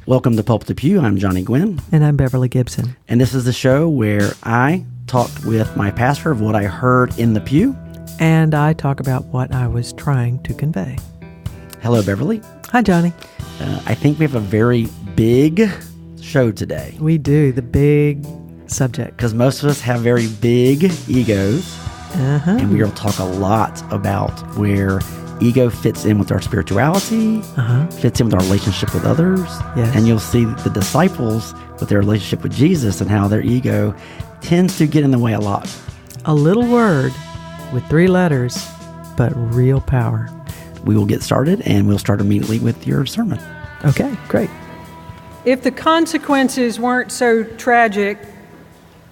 Welcome to Pulpit to Pew. I'm Johnny Gwynn. And I'm Beverly Gibson. And this is the show where I talked with my pastor of what I heard in the pew. And I talk about what I was trying to convey. Hello, Beverly. Hi, Johnny. I think we have a very big show today. We do, the big subject. Because most of us have very big egos. And we're going to talk a lot about where ego fits in with our spirituality, fits in with our relationship with others. Yes. And you'll see the disciples with their relationship with Jesus and how their ego tends to get in the way a lot. A little word with 3 letters, but real power. We will get started, and we'll start immediately with your sermon. Okay, great. If the consequences weren't so tragic,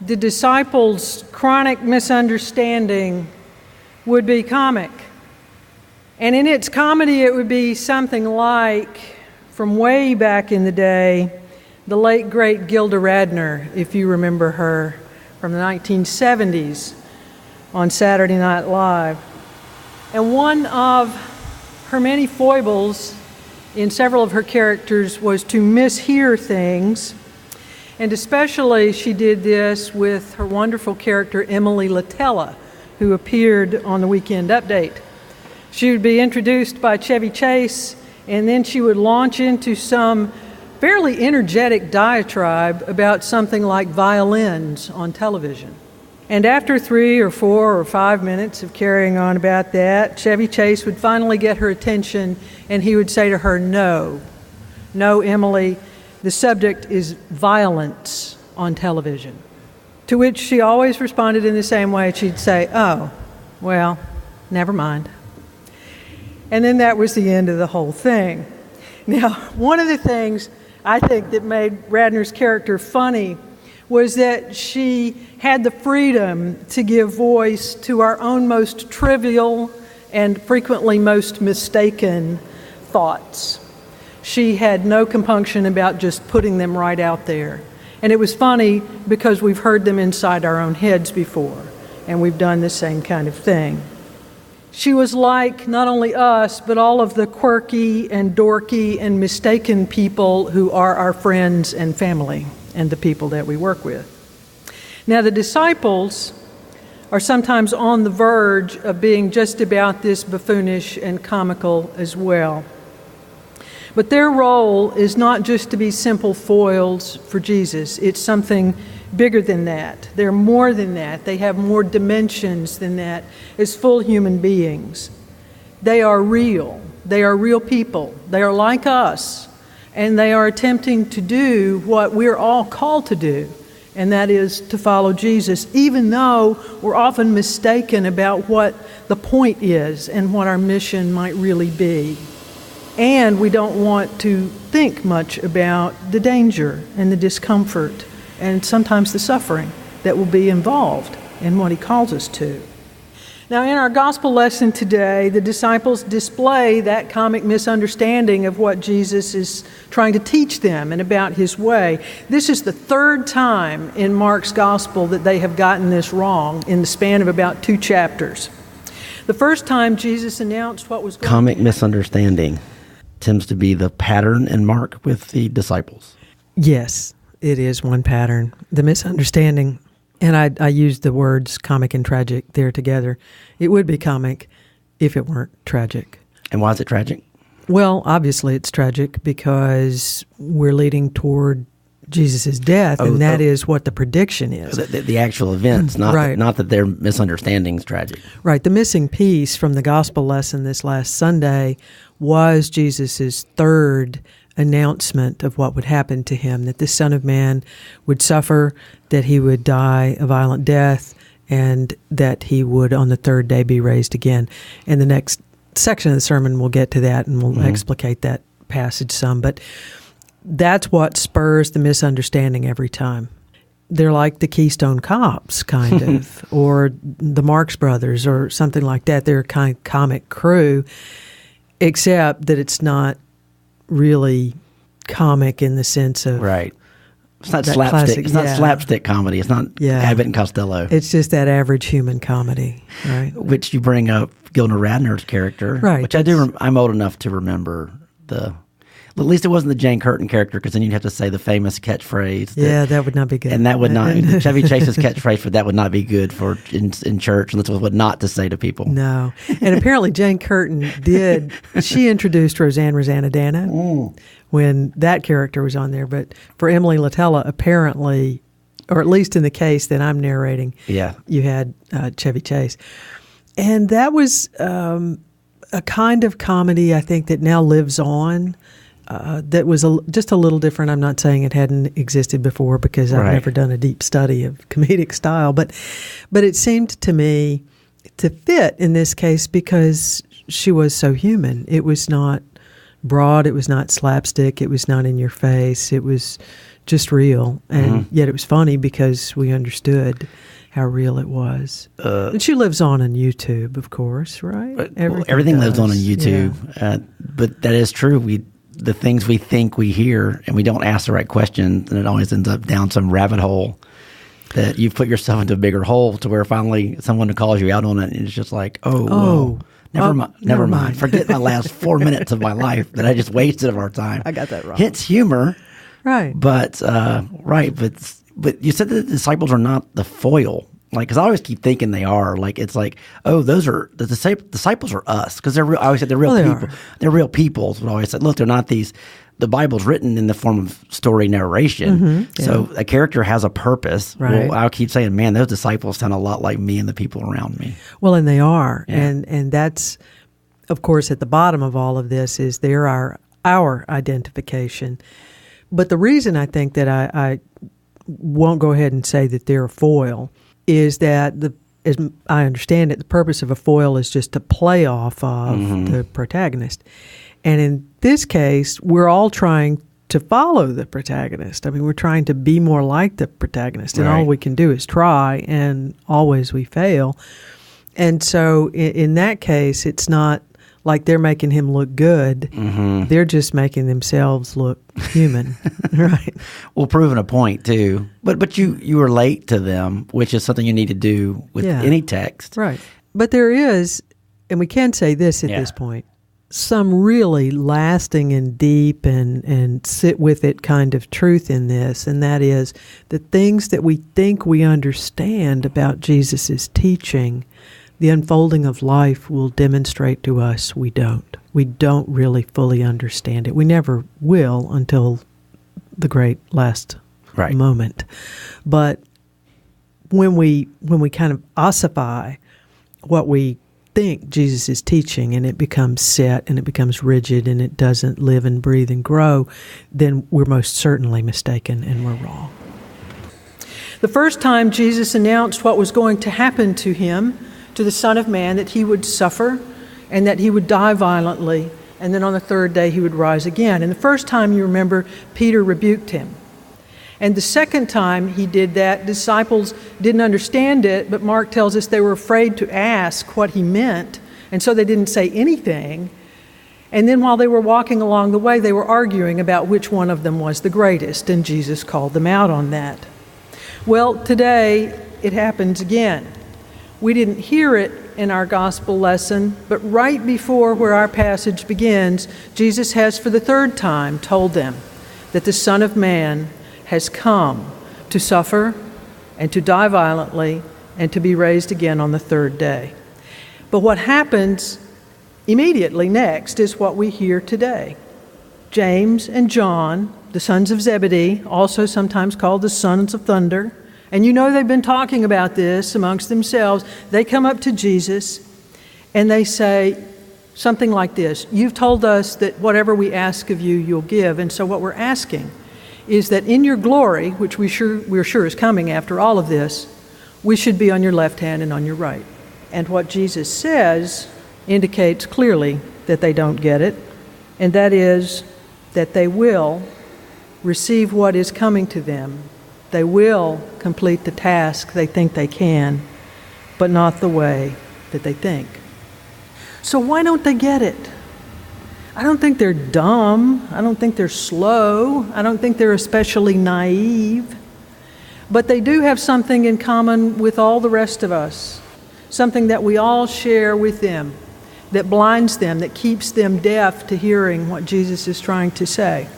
the disciples' chronic misunderstanding would be comic. And in its comedy, it would be something like, from way back in the day, the late, great Gilda Radner, if you remember her, from the 1970s on Saturday Night Live. And one of her many foibles in several of her characters was to mishear things. And especially she did this with her wonderful character, Emily Latella, who appeared on the Weekend Update. She would be introduced by Chevy Chase, and then she would launch into some fairly energetic diatribe about something like violins on television. And after 3 or 4 or 5 minutes of carrying on about that, Chevy Chase would finally get her attention, and he would say to her, No, Emily, the subject is violence on television. To which she always responded in the same way. She'd say, oh, well, never mind. And then that was the end of the whole thing. Now, one of the things I think that made Radner's character funny was that she had the freedom to give voice to our own most trivial and frequently most mistaken thoughts. She had no compunction about just putting them right out there. And it was funny because we've heard them inside our own heads before, and we've done the same kind of thing. She was like not only us, but all of the quirky and dorky and mistaken people who are our friends and family and the people that we work with. Now, the disciples are sometimes on the verge of being just about this buffoonish and comical as well. But their role is not just to be simple foils for Jesus. It's something bigger than that. They're more than that. They have more dimensions than that as full human beings. They are real. They are real people. They are like us. And they are attempting to do what we're all called to do, and that is to follow Jesus, even though we're often mistaken about what the point is and what our mission might really be. And we don't want to think much about the danger and the discomfort and sometimes the suffering that will be involved in what he calls us to. Now, in our gospel lesson today, the disciples display that comic misunderstanding of what Jesus is trying to teach them and about his way. This is the 3rd time in Mark's gospel that they have gotten this wrong in the span of about 2 chapters. The first time Jesus announced what was going Comic to happen. misunderstanding tends to be the pattern in Mark with the disciples. Yes, it is one pattern. The misunderstanding, and I used the words comic and tragic there together. It would be comic if it weren't tragic. And why is it tragic? Well, obviously it's tragic because we're leading toward Jesus' death, and that is what the prediction is. The actual events, not, right. Not that their misunderstanding is tragic. Right. The missing piece from the gospel lesson this last Sunday was Jesus' 3rd announcement of what would happen to him, that the Son of Man would suffer, that he would die a violent death, and that he would on the 3rd day be raised again. And the next section of the sermon we'll get to that, and we'll explicate that passage some. But that's what spurs the misunderstanding every time. They're like the Keystone Cops, kind of, or the Marx Brothers, or something like that. They're a kind of comic crew, except that it's not really comic in the sense of Right. It's not that slapstick. classic, It's not yeah. slapstick comedy. It's not Abbott and Costello. It's just that average human comedy, right? Which you bring up Gilda Radner's character, Right, which I do. I'm old enough to remember the At least it wasn't the Jane Curtin character, because then you'd have to say the famous catchphrase. That would not be good. And that would not, Chevy Chase's catchphrase for that would not be good for in church, and that's what not to say to people. No. And apparently Jane Curtin she introduced Rosanna when that character was on there. But for Emily Latella, apparently, or at least in the case that I'm narrating, you had Chevy Chase. And that was a kind of comedy, I think, that now lives on. That was just a little different. I'm not saying it hadn't existed before, because I've never done a deep study of comedic style, but it seemed to me to fit in this case because she was so human. It was not broad, it was not slapstick, it was not in your face, it was just real, and yet it was funny because we understood how real it was. And she lives on YouTube, of course, right? Everything lives on YouTube, but that is true. The things we think we hear, and we don't ask the right questions, and it always ends up down some rabbit hole that you've put yourself into a bigger hole to where finally someone calls you out on it, and it's just like, never mind. Forget my last 4 minutes of my life that I just wasted of our time. I got that wrong. Hence humor. Right. But you said that the disciples are not the foil. Like, because I always keep thinking they are. Like, it's like, those are the disciples are us, because they're real. I always said they're real people. They're real people. But I always said, look, they're not these. The Bible's written in the form of story narration, so a character has a purpose. Right. Well, I'll keep saying, man, those disciples sound a lot like me and the people around me. Well, and they are, and that's, of course, at the bottom of all of this is they're our identification. But the reason I think that I won't go ahead and say that they're a foil is that, as I understand it, the purpose of a foil is just to play off of the protagonist. And in this case, we're all trying to follow the protagonist. I mean, we're trying to be more like the protagonist, and all we can do is try, and always we fail. And so in that case, it's not like they're making him look good. They're just making themselves look human, right? Well, proving a point, too. But you relate to them, which is something you need to do with any text. Right. But there is, and we can say this at this point, some really lasting and deep and sit with it kind of truth in this, and that is the things that we think we understand about Jesus' teaching, the unfolding of life will demonstrate to us we don't. We don't really fully understand it. We never will until the great last moment. But when we kind of ossify what we think Jesus is teaching, and it becomes set and it becomes rigid and it doesn't live and breathe and grow, then we're most certainly mistaken and we're wrong. The first time Jesus announced what was going to happen to him, to the Son of Man, that he would suffer and that he would die violently, and then on the third day he would rise again. And the first time, you remember, Peter rebuked him. And the second time he did that, disciples didn't understand it, but Mark tells us they were afraid to ask what he meant, and so they didn't say anything. And then while they were walking along the way, they were arguing about which one of them was the greatest, and Jesus called them out on that. Well, today it happens again. We didn't hear it in our gospel lesson, but right before where our passage begins, Jesus has for the third time told them that the Son of Man has come to suffer and to die violently and to be raised again on the third day. But what happens immediately next is what we hear today. James and John, the sons of Zebedee, also sometimes called the sons of thunder, and you know they've been talking about this amongst themselves. They come up to Jesus and they say something like this: "You've told us that whatever we ask of you, you'll give, and so what we're asking is that in your glory, which we're sure is coming after all of this, we should be on your left hand and on your right." And what Jesus says indicates clearly that they don't get it, and that is that they will receive what is coming to them. They will complete the task they think they can, but not the way that they think. So why don't they get it? I don't think they're dumb. I don't think they're slow. I don't think they're especially naive. But they do have something in common with all the rest of us, something that we all share with them. that blinds them, that keeps them deaf to hearing what Jesus is trying to say.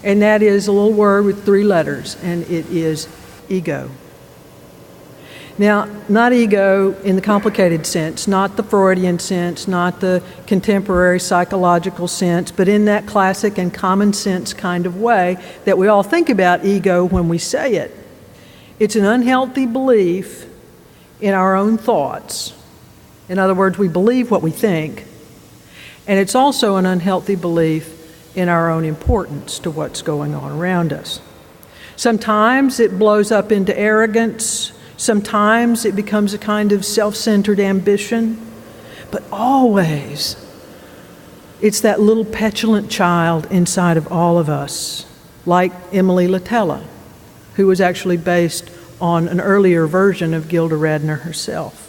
And that is a little word with 3 letters, and it is ego. Now, not ego in the complicated sense, not the Freudian sense, not the contemporary psychological sense, but in that classic and common sense kind of way that we all think about ego when we say it. It's an unhealthy belief in our own thoughts. In other words, we believe what we think. And it's also an unhealthy belief in our own importance to what's going on around us. Sometimes it blows up into arrogance. Sometimes it becomes a kind of self-centered ambition. But always, it's that little petulant child inside of all of us, like Emily Latella, who was actually based on an earlier version of Gilda Radner herself.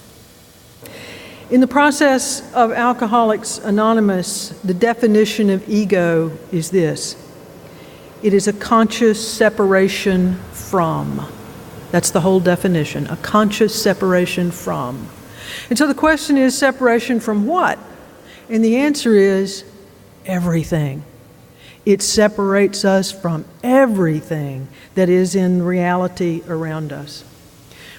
In the process of Alcoholics Anonymous, the definition of ego is this: it is a conscious separation from. That's the whole definition, a conscious separation from. And so the question is, separation from what? And the answer is everything. It separates us from everything that is in reality around us.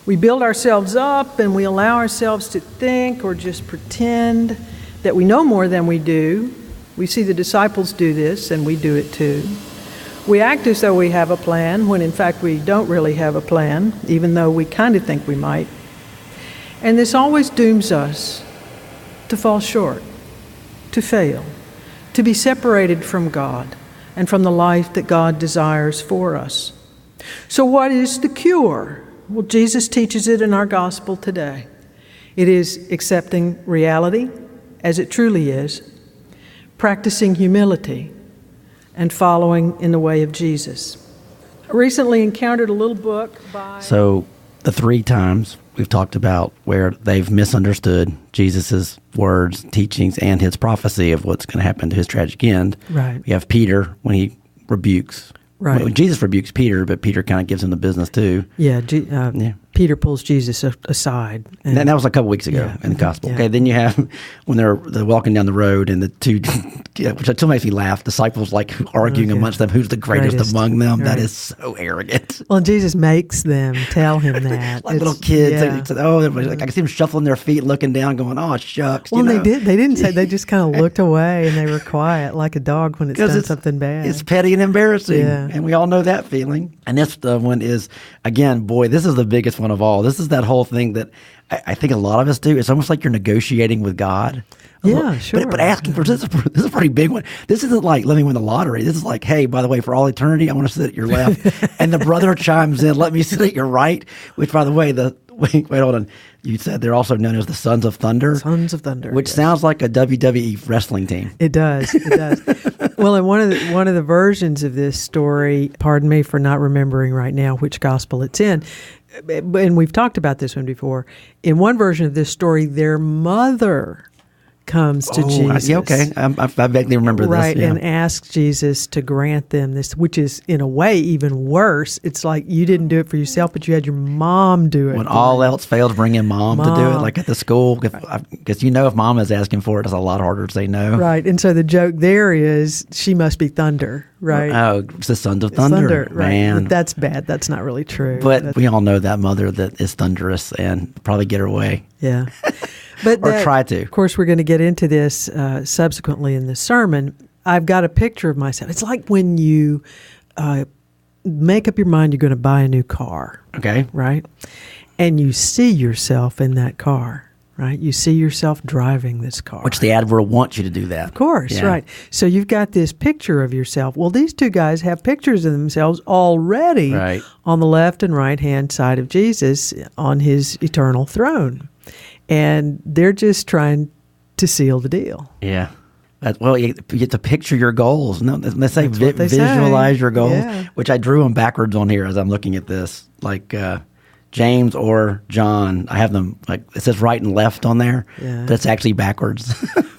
We build ourselves up and we allow ourselves to think or just pretend that we know more than we do. We see the disciples do this, and we do it too. We act as though we have a plan when in fact we don't really have a plan, even though we kind of think we might. And this always dooms us to fall short, to fail, to be separated from God and from the life that God desires for us. So what is the cure? Well, Jesus teaches it in our gospel today. It is accepting reality as it truly is, practicing humility, and following in the way of Jesus. I recently encountered a little book by... So the 3 times we've talked about where they've misunderstood Jesus' words, teachings, and his prophecy of what's going to happen to his tragic end. Right. You have Peter when he rebukes. Right. Well, Jesus rebukes Peter, but Peter kind of gives him the business too. Yeah, Peter pulls Jesus aside. And that was a couple weeks ago in the gospel. Yeah. Okay, then you have when they're walking down the road and the 2, which still makes me laugh, disciples like arguing amongst them, who's the greatest among them. Right. That is so arrogant. Well, Jesus makes them tell him that. Like little kids. Yeah. I can see them shuffling their feet, looking down, going, oh, shucks. Well, they didn't say, they just kind of looked away and they were quiet like a dog when it's done something bad. It's petty and embarrassing. Yeah. And we all know that feeling. And this one is, again, boy, this is the biggest one of all. This is that whole thing that I think a lot of us do. It's almost like you're negotiating with God. Yeah, sure. But asking for this is a pretty big one. This isn't like let me win the lottery. This is like, hey, by the way, for all eternity, I want to sit at your left. And the brother chimes in, let me sit at your right. Which, by the way, wait, hold on. You said they're also known as the Sons of Thunder. Sons of Thunder, which sounds like a WWE wrestling team. It does. It does. Well, in one of the versions of this story, pardon me for not remembering right now which gospel it's in, and we've talked about this one before. In one version of this story, their mother comes to Jesus. Yeah, okay. I vaguely remember this. Right, yeah. and asks Jesus to grant them this, which is in a way even worse. It's like you didn't do it for yourself, but you had your mom do it. When all else fails, bring in mom to do it, like at the school. Because if mom is asking for it, it's a lot harder to say no. Right, and so the joke there is she must be thunder, right? Oh, it's the Sons of Thunder. Right. Man. But that's bad. That's not really true. But we all know that mother that is thunderous and probably get her way. Yeah. But or try to. Of course, we're going to get into this subsequently in the sermon. I've got a picture of myself. It's like when you make up your mind you're going to buy a new car. Okay. Right? And you see yourself in that car. Right? You see yourself driving this car. Which the ad world wants you to do that. Of course, right. So you've got this picture of yourself. Well, these 2 guys have pictures of themselves already on the left and right-hand side of Jesus on his eternal throne. And they're just trying to seal the deal. Yeah. You get to picture your goals. No, they say visualize your goals, which I drew them backwards on here as I'm looking at this. Like, James or John. I have them like it says right and left on there, but it's actually backwards.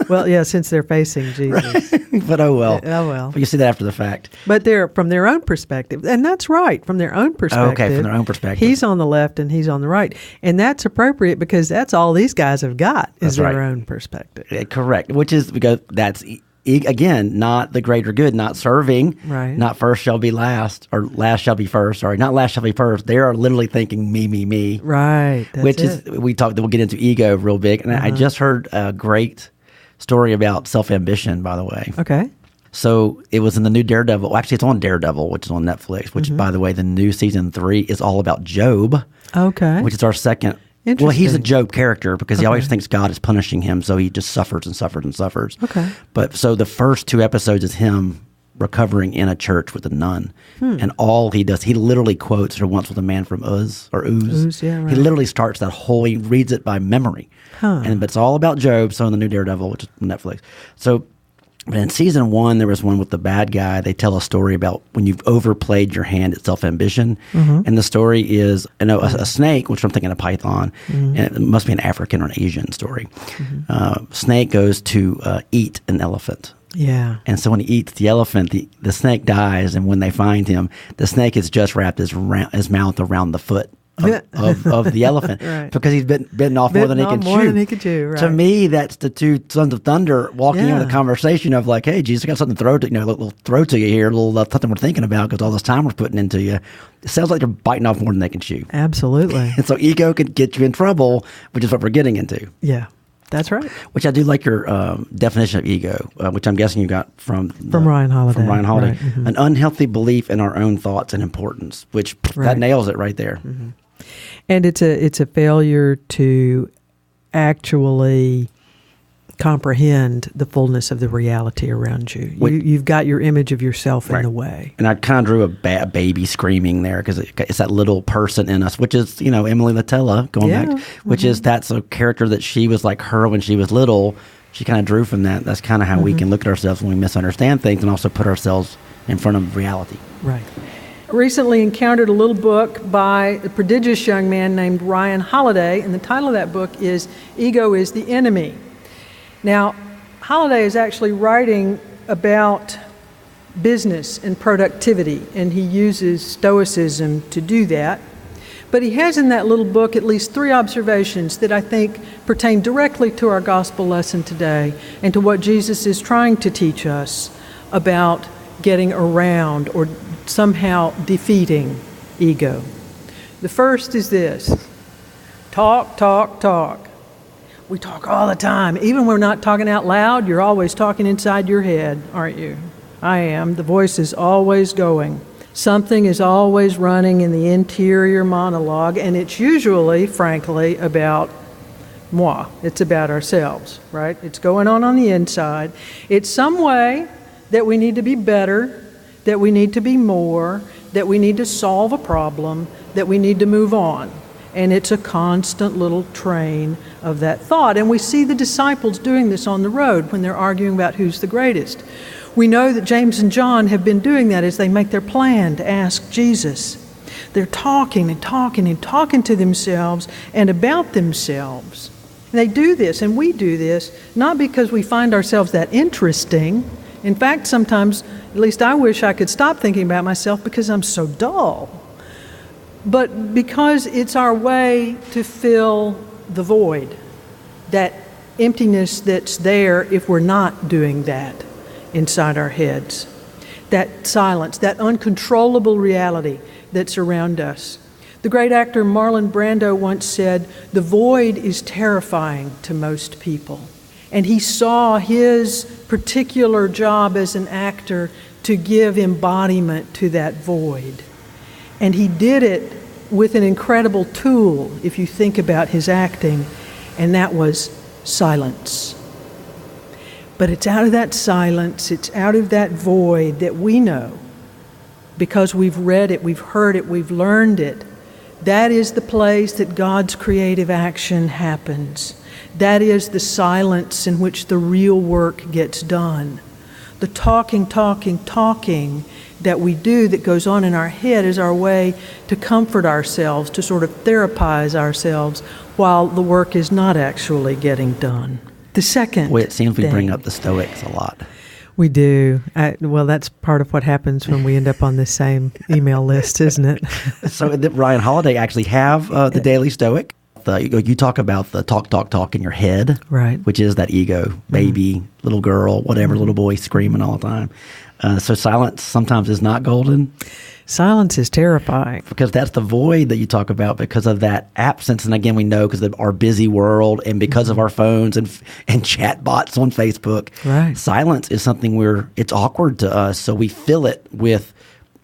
Well, yeah, since they're facing Jesus. But oh well. Oh well. But you see that after the fact. But they're from their own perspective, and that's right. From their own perspective. Okay, from their own perspective. He's on the left and he's on the right, and that's appropriate because that's all these guys have got is their own perspective. Yeah, correct. Which is because that's again not the greater good, not serving. Right. Not first shall be last, or last shall be first. Sorry, not last shall be first. They are literally thinking me. Right. That's which it. is we'll get into ego real big, and I just heard a great story about self-ambition, by the way. Okay. So it was in the new Daredevil. Actually, it's on Daredevil, which is on Netflix, which, by the way, the new season 3 is all about Job. Okay. Which is our second. Well, he's a Job character because he always thinks God is punishing him, so he just suffers and suffers and suffers. Okay. But so the first 2 episodes is him recovering in a church with a nun. And all he does, he literally quotes her once with a man from Uz. Yeah, right. He literally starts that whole, he reads it by memory. But it's all about Job, so in the new Daredevil, which is Netflix. So in season 1, there was one with the bad guy. They tell a story about when you've overplayed your hand at self-ambition. And the story is, a snake, which I'm thinking a python, and it must be an African or an Asian story. Snake goes to eat an elephant. Yeah. And so when he eats the elephant, the snake dies, and when they find him, the snake has just wrapped his mouth around the foot of the elephant because he's bitten off more than he can chew. More than he can chew, right. To me, that's the 2 sons of thunder walking in with a conversation of like, hey, Jesus, I got something to throw to you, a little throw to you here, a little something we're thinking about because all this time we're putting into you. It sounds like they're biting off more than they can chew. Absolutely. And so ego could get you in trouble, which is what we're getting into. Yeah. That's right. Which I do like your definition of ego, which I'm guessing you got from Ryan Holiday. From Ryan Holiday. Right. An unhealthy belief in our own thoughts and importance, which that nails it right there. And it's a failure to actually comprehend the fullness of the reality around you. You've got your image of yourself in the way. And I kind of drew a baby screaming there because it's that little person in us, which is, Emily Latella going back, which is that's a character that she was like her when she was little. She kind of drew from that. That's kind of how we can look at ourselves when we misunderstand things and also put ourselves in front of reality. Right. Recently encountered a little book by a prodigious young man named Ryan Holiday, and the title of that book is Ego is the Enemy. Now, Holiday is actually writing about business and productivity, and he uses Stoicism to do that. But he has in that little book at least 3 observations that I think pertain directly to our gospel lesson today and to what Jesus is trying to teach us about getting around or somehow defeating ego. The first is this: talk, talk, talk. We talk all the time. Even when we're not talking out loud, you're always talking inside your head, aren't you? I am. The voice is always going. Something is always running in the interior monologue, and it's usually, frankly, about moi. It's about ourselves, right? It's going on the inside. It's some way that we need to be better, that we need to be more, that we need to solve a problem, that we need to move on. And it's a constant little train of that thought. And we see the disciples doing this on the road when they're arguing about who's the greatest. We know that James and John have been doing that as they make their plan to ask Jesus. They're talking and talking and talking to themselves and about themselves. And they do this, and we do this, not because we find ourselves that interesting. In fact, sometimes, at least I wish I could stop thinking about myself because I'm so dull. But because it's our way to fill the void, that emptiness that's there if we're not doing that inside our heads. That silence, that uncontrollable reality that's around us. The great actor Marlon Brando once said, "The void is terrifying to most people." And he saw his particular job as an actor to give embodiment to that void. And he did it with an incredible tool, if you think about his acting, and that was silence. But it's out of that silence, it's out of that void that we know, because we've read it, we've heard it, we've learned it, that is the place that God's creative action happens. That is the silence in which the real work gets done. The talking that we do that goes on in our head is our way to comfort ourselves, to sort of therapize ourselves while the work is not actually getting done. The second Well, it seems we thing, bring up the Stoics a lot. We do. Well, that's part of what happens when we end up on the same email list, isn't it? So Ryan Holiday actually have the Daily Stoic. You talk about the talk in your head, Right. which is that ego, baby, little girl, whatever, little boy screaming all the time. So silence sometimes is not golden. Silence is terrifying. Because that's the void that you talk about because of that absence. And again, we know because of our busy world and because of our phones and chat bots on Facebook. Right. Silence is something it's awkward to us. So we fill it with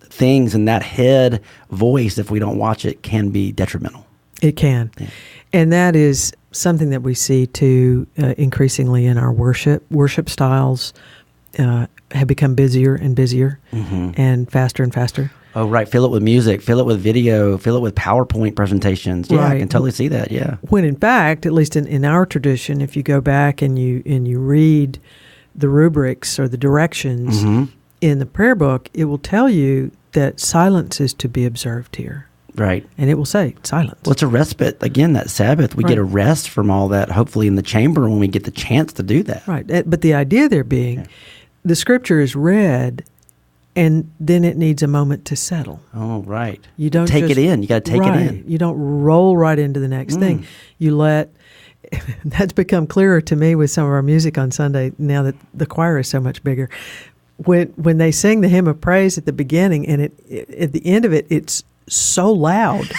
things, and that head voice, if we don't watch it, can be detrimental. It can. Yeah. And that is something that we see too increasingly in our worship. Worship styles have become busier and busier and faster. Oh, right. Fill it with music, fill it with video, fill it with PowerPoint presentations. Yeah, Right. I can totally see that. Yeah. When in fact, at least in our tradition, if you go back and you read the rubrics or the directions in the prayer book, it will tell you that silence is to be observed here. Right. And it will say silence. Well, it's a respite. Again, that Sabbath, we get a rest from all that, hopefully in the chamber when we get the chance to do that. Right. But the idea there being, the scripture is read, and then it needs a moment to settle. Oh, right. You don't take it in. You got to take it in. You don't roll right into the next thing. You let. That's become clearer to me with some of our music on Sunday now that the choir is so much bigger. When they sing the hymn of praise at the beginning and at the end of it, it's so loud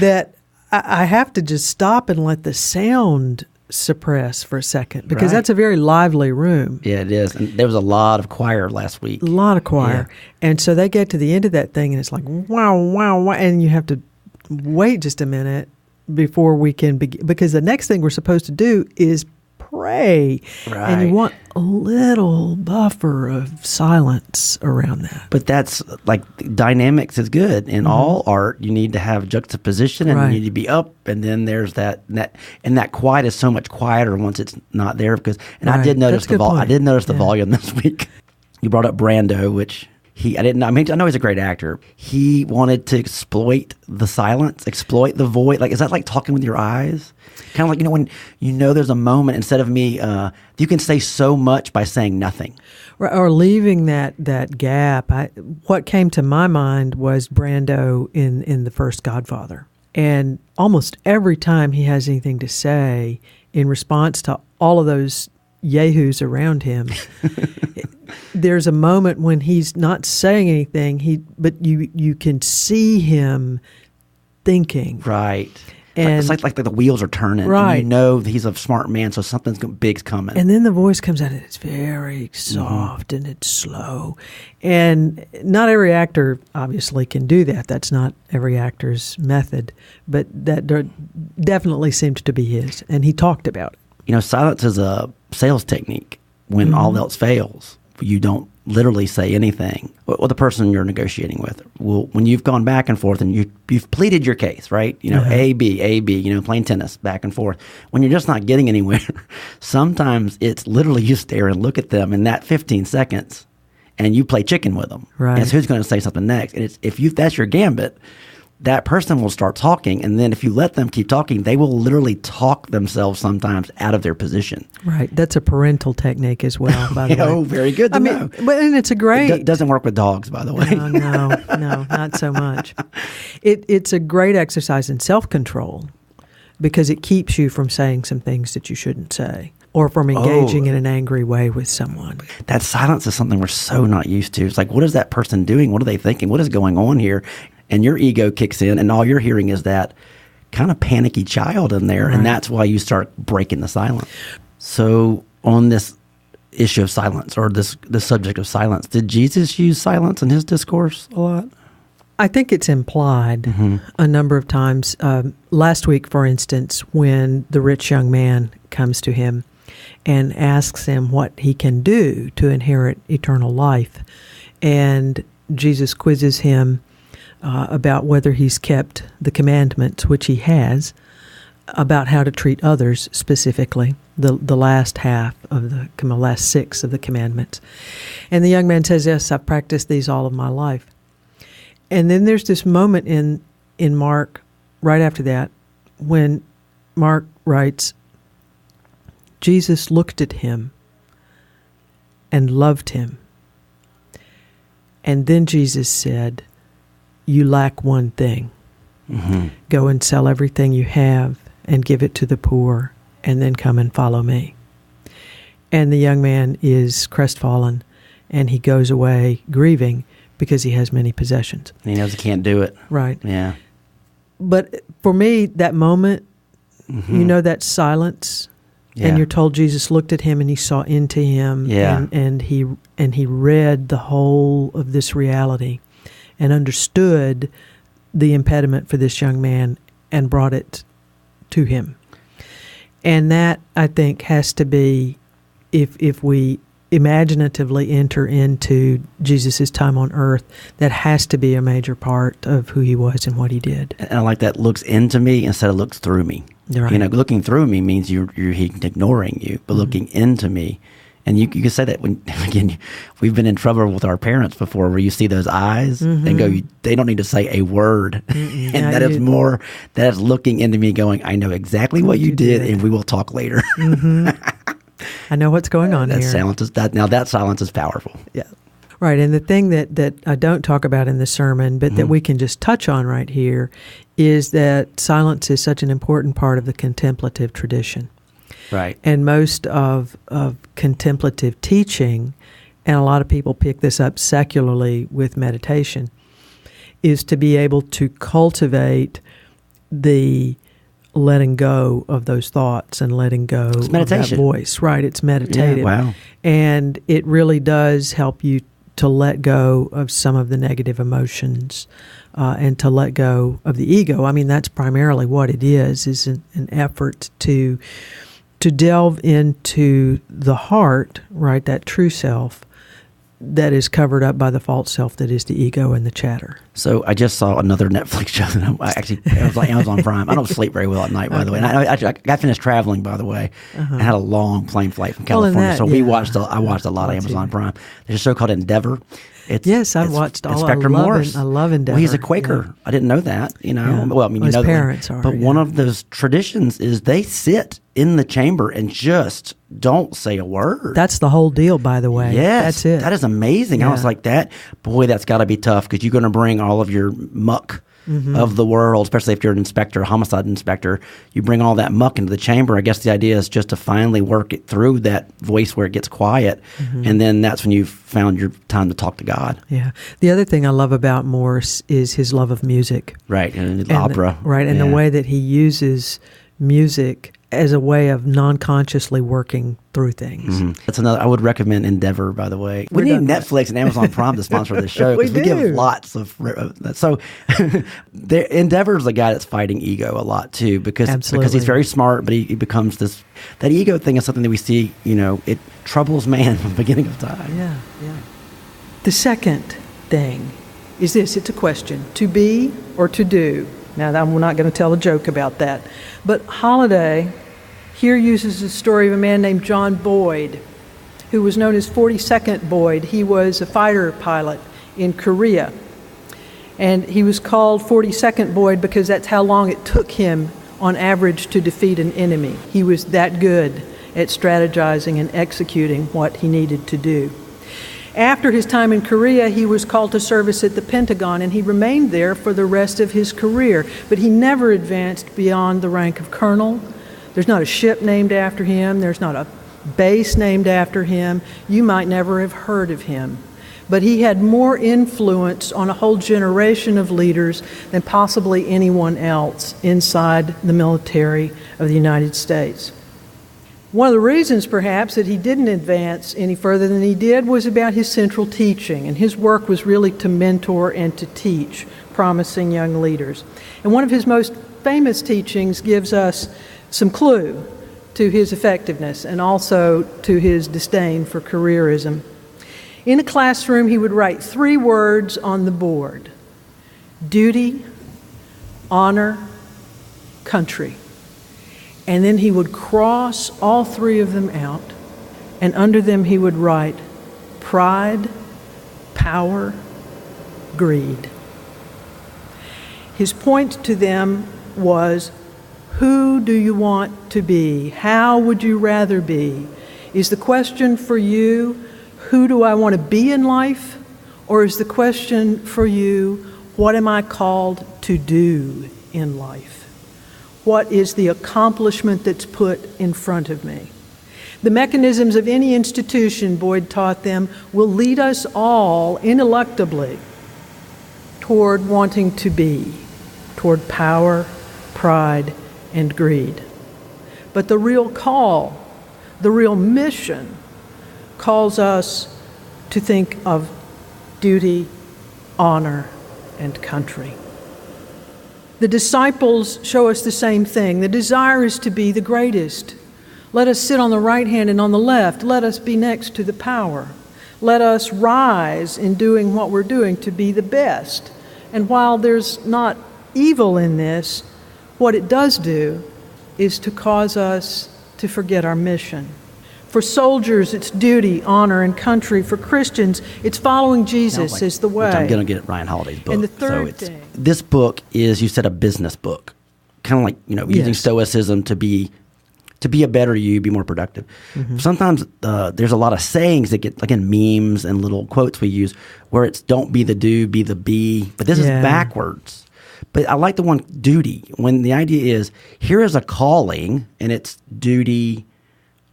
that I have to just stop and let the sound suppress for a second because that's a very lively room. Yeah, it is. And there was a lot of choir last week. A lot of choir. Yeah. And so they get to the end of that thing and it's like, wow, wow, wow. And you have to wait just a minute before we can begin, because the next thing we're supposed to do is pray. Right. And you want a little buffer of silence around that. But that's like dynamics is good. In all art, you need to have juxtaposition and you need to be up. And then there's that quiet is so much quieter once it's not there. I did notice the volume this week. You brought up Brando, which I know he's a great actor. He wanted to exploit the silence, exploit the void. Like, is that like talking with your eyes? Kind of like, when there's a moment, instead of me, you can say so much by saying nothing. Or leaving that gap. What came to my mind was Brando in the first Godfather. And almost every time he has anything to say in response to all of those yahoos around him, there's a moment when he's not saying anything, but you can see him thinking. Right. And it's like the wheels are turning. Right. And you know he's a smart man, so something big's coming. And then the voice comes out and it's very soft and it's slow. And not every actor obviously can do that. That's not every actor's method. But that definitely seemed to be his. And he talked about it. Silence is a sales technique. When all else fails, you don't literally say anything. Well, the person you're negotiating with, when you've gone back and forth and you've pleaded your case, right? A, B, playing tennis back and forth. When you're just not getting anywhere, sometimes it's literally you stare and look at them in that 15 seconds and you play chicken with them. Right. And it's who's going to say something next. And if that's your gambit, that person will start talking, and then if you let them keep talking, they will literally talk themselves sometimes out of their position. Right. That's a parental technique as well, by the way. Oh, very good to know. And it's a great... It doesn't work with dogs, by the way. No, not so much. It's a great exercise in self-control because it keeps you from saying some things that you shouldn't say or from engaging in an angry way with someone. That silence is something we're so not used to. It's like, what is that person doing? What are they thinking? What is going on here? And your ego kicks in, and all you're hearing is that kind of panicky child in there, and that's why you start breaking the silence. So on this issue of silence, or the subject of silence, did Jesus use silence in his discourse a lot? I think it's implied a number of times. Last week, for instance, when the rich young man comes to him and asks him what he can do to inherit eternal life, and Jesus quizzes him about whether he's kept the commandments, which he has. about how to treat others specifically, the last half of the last 6 of the commandments. And the young man says, yes, I've practiced these all of my life. And then there's this moment in Mark right after that when Mark writes, Jesus looked at him and loved him. And then Jesus said, you lack one thing. Mm-hmm. Go and sell everything you have and give it to the poor, and then come and follow me. And the young man is crestfallen, and he goes away grieving because he has many possessions. And he knows he can't do it. Right. Yeah. But for me, that moment, Mm-hmm. that silence, Yeah. and you're told Jesus looked at him and he saw into him, Yeah. and he read the whole of this reality and understood the impediment for this young man and brought it to him. And that, I think, has to be, if we imaginatively enter into Jesus' time on earth, that has to be a major part of who he was and what he did. And I like that, looks into me instead of looks through me. Right. Looking through me means he's ignoring you, but looking into me. And you can say that when, again, we've been in trouble with our parents before, where you see those eyes and go, they don't need to say a word. And that is looking into me going, I know exactly what you did, and we will talk later. I know what's going on here. That silence is powerful. Yeah. Right, and the thing that I don't talk about in the sermon, but that we can just touch on right here, is that silence is such an important part of the contemplative tradition. Right. And most of contemplative teaching, and a lot of people pick this up secularly with meditation, is to be able to cultivate the letting go of those thoughts and letting go of that voice. Right, it's meditative. Yeah, wow. And it really does help you to let go of some of the negative emotions and to let go of the ego. I mean, that's primarily what it is an effort to delve into the heart, right, that true self that is covered up by the false self that is the ego and the chatter. So I just saw another Netflix show that it was like Amazon Prime. I don't sleep very well at night, by the way. And I got finished traveling, by the way. I had a long plane flight from California, I watched a lot of Amazon Prime. There's a show called Endeavor. I've watched all. Inspector Morse. I love Endeavor. Well, he's a Quaker. Yeah. I didn't know that. Yeah. Well, I mean, his parents are. But one of those traditions is they sit in the chamber and just don't say a word. That's the whole deal, by the way. Yes, that's it. That is amazing. Yeah. I was like, that's got to be tough, because you're going to bring all of your muck of the world, especially if you're an inspector, a homicide inspector. You bring all that muck into the chamber. I guess the idea is just to finally work it through that voice where it gets quiet, and then that's when you've found your time to talk to God. Yeah. The other thing I love about Morse is his love of music. Right, and opera. And the way that he uses music as a way of non-consciously working through things. That's another. I would recommend Endeavor, by the way. We need Netflix and Amazon Prime to sponsor this show, because we give lots of. So, Endeavor is a guy that's fighting ego a lot too, because he's very smart, but he becomes this. That ego thing is something that we see. It troubles man from the beginning of time. Yeah. The second thing is this. It's a question: to be or to do. Now, I'm not going to tell a joke about that. But Holiday here uses the story of a man named John Boyd, who was known as 42nd Boyd. He was a fighter pilot in Korea. And he was called 42nd Boyd because that's how long it took him, on average, to defeat an enemy. He was that good at strategizing and executing what he needed to do. After his time in Korea, he was called to service at the Pentagon, and he remained there for the rest of his career. But he never advanced beyond the rank of colonel. There's not a ship named after him. There's not a base named after him. You might never have heard of him. But he had more influence on a whole generation of leaders than possibly anyone else inside the military of the United States. One of the reasons, perhaps, that he didn't advance any further than he did was about his central teaching, and his work was really to mentor and to teach promising young leaders. And one of his most famous teachings gives us some clue to his effectiveness and also to his disdain for careerism. In a classroom, he would write 3 words on the board: duty, honor, country. And then he would cross all three of them out, and under them he would write pride, power, greed. His point to them was, who do you want to be? How would you rather be? Is the question for you, who do I want to be in life? Or is the question for you, what am I called to do in life? What is the accomplishment that's put in front of me? The mechanisms of any institution, Boyd taught them, will lead us all ineluctably toward wanting to be, toward power, pride, and greed. But the real call, the real mission, calls us to think of duty, honor, and country. The disciples show us the same thing. The desire is to be the greatest. Let us sit on the right hand and on the left. Let us be next to the power. Let us rise in doing what we're doing to be the best. And while there's not evil in this, what it does do is to cause us to forget our mission. For soldiers, it's duty, honor, and country. For Christians, it's following Jesus is the way. I'm going to get Ryan Holiday's book. And the third thing. This book is, you said, a business book. Kind of like, using stoicism to be a better you, be more productive. Mm-hmm. Sometimes there's a lot of sayings that get, like in memes and little quotes we use, where it's don't be the do, be the be. But this is backwards. But I like the one duty, when the idea is, here is a calling, and it's duty,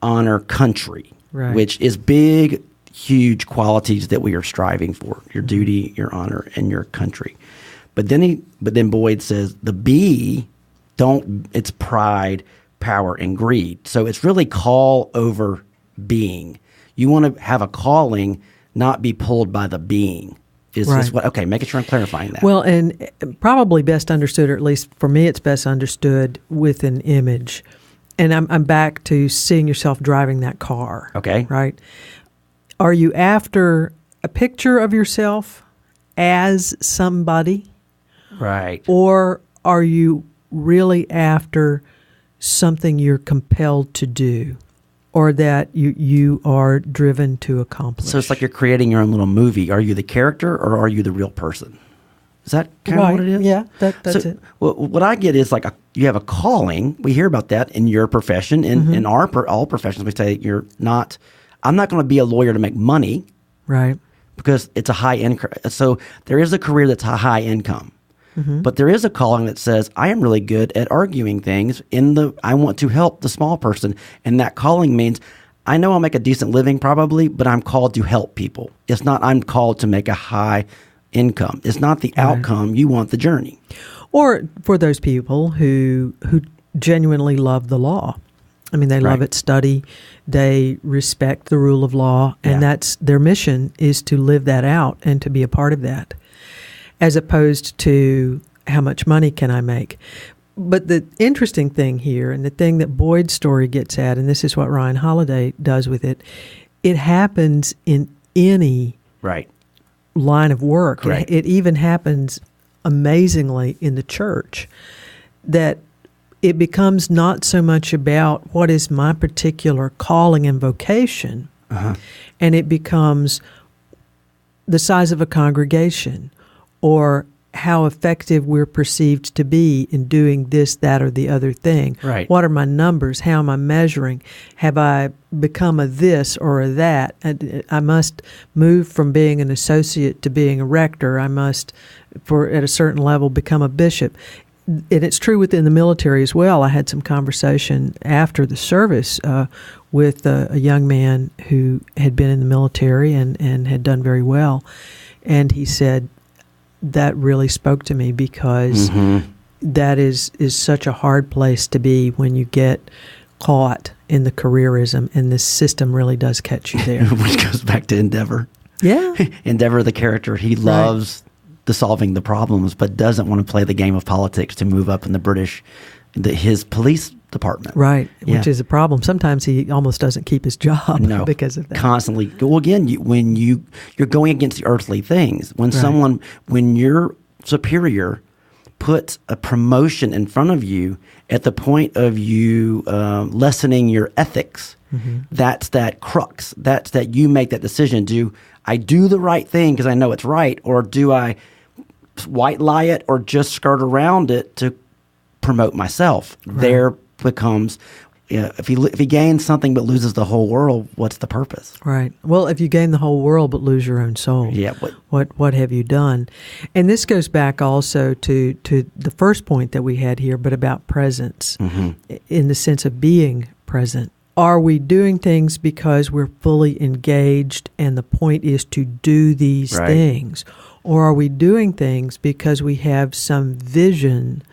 honor, country, which is big, huge qualities that we are striving for: your duty, your honor, and your country. But then Boyd says the B, it's pride, power, and greed. So it's really call over being. You want to have a calling, not be pulled by the being. Is what? Okay, making sure I'm clarifying that. Well, and probably best understood, or at least for me, it's best understood with an image. And I'm back to seeing yourself driving that car. Okay. Right? Are you after a picture of yourself as somebody? Right. Or are you really after something you're compelled to do, or that you are driven to accomplish? So it's like you're creating your own little movie. Are you the character, or are you the real person? Is that kind of what it is? Yeah, that's it. Well, what I get is you have a calling. We hear about that in your profession. In all professions, we say I'm not going to be a lawyer to make money. Right. Because it's a high income. So there is a career that's a high income. Mm-hmm. But there is a calling that says, I am really good at arguing things. I want to help the small person. And that calling means, I know I'll make a decent living probably, but I'm called to help people. It's not I'm called to make a high income. It's not the outcome. You want the journey. Or for those people who genuinely love the law. I mean, they love it, study, they respect the rule of law, and that's their mission, is to live that out and to be a part of that, as opposed to how much money can I make. But the interesting thing here, and the thing that Boyd's story gets at, and this is what Ryan Holiday does with it, it happens in any line of work. It even happens amazingly in the church, that it becomes not so much about what is my particular calling and vocation, and it becomes the size of a congregation, or how effective we're perceived to be in doing this, that, or the other thing. Right. What are my numbers? How am I measuring? Have I become a this or a that? I must move from being an associate to being a rector. I must, at a certain level, become a bishop. And it's true within the military as well. I had some conversation after the service with a young man who had been in the military and had done very well. And he said, that really spoke to me, because that is such a hard place to be when you get caught in the careerism, and this system really does catch you there. Which goes back to Endeavor. Yeah. Endeavor, the character, he loves the solving the problems, but doesn't want to play the game of politics to move up in his police department. Right, which is a problem. Sometimes he almost doesn't keep his job because of that. Constantly. Well, again, when you're going against the earthly things, when your superior puts a promotion in front of you at the point of you lessening your ethics. That's that crux. That's that you make that decision. Do I do the right thing because I know it's right, or do I white lie it or just skirt around it to promote myself? Right. There becomes, if he gains something but loses the whole world, what's the purpose? Right. Well, if you gain the whole world but lose your own soul, what have you done? And this goes back also to the first point that we had here, but about presence, in the sense of being present. Are we doing things because we're fully engaged and the point is to do these things? Or are we doing things because we have some vision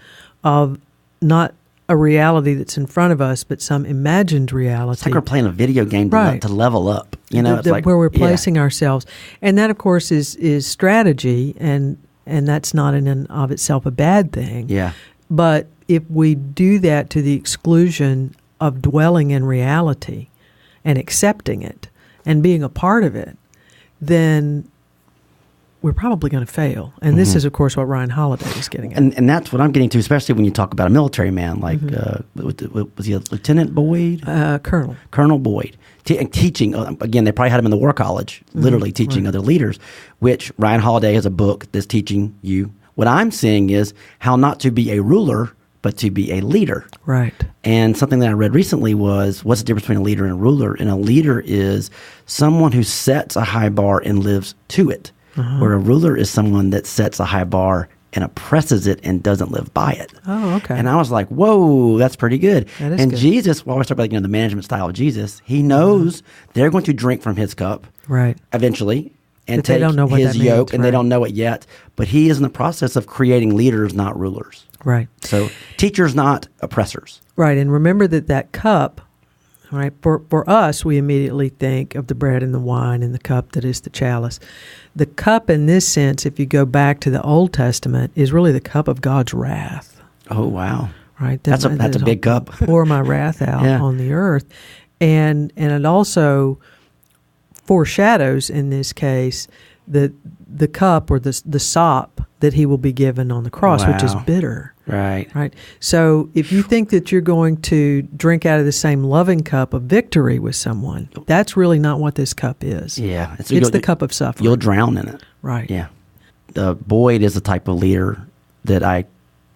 of not a reality that's in front of us, but some imagined reality? It's like we're playing a video game to level up. It's like where we're placing ourselves. And that, of course, is strategy, and that's not in and of itself a bad thing. Yeah. But if we do that to the exclusion of dwelling in reality and accepting it and being a part of it, then we're probably going to fail. And this is, of course, what Ryan Holiday is getting at. And that's what I'm getting to, especially when you talk about a military man, like, was he a Lieutenant Boyd? Colonel. Colonel Boyd. Teaching, again, they probably had him in the war college, literally teaching other leaders, which Ryan Holiday has a book that's teaching you. What I'm seeing is how not to be a ruler, but to be a leader. Right. And something that I read recently was, what's the difference between a leader and a ruler? And a leader is someone who sets a high bar and lives to it. Where a ruler is someone that sets a high bar and oppresses it and doesn't live by it. Oh, okay. And I was like, whoa, that's pretty good. That is and good. Jesus, well, I always talk about the management style of Jesus. He knows they're going to drink from his cup eventually and but take they don't know what his that yoke, means, and they don't know it yet. But he is in the process of creating leaders, not rulers. Right. So teachers, not oppressors. Right. And remember that cup, right, for us, we immediately think of the bread and the wine and the cup that is the chalice. The cup in this sense, if you go back to the Old Testament, is really the cup of God's wrath. Oh, wow. Right. That's a big cup. Pour my wrath out on the earth. And it also foreshadows, in this case, the cup or the sop that he will be given on the cross, which is bitter. Right. Right. So if you think that you're going to drink out of the same loving cup of victory with someone, that's really not what this cup is. Yeah. It's the cup of suffering. You'll drown in it. Right. Yeah. Boyd is the type of leader that I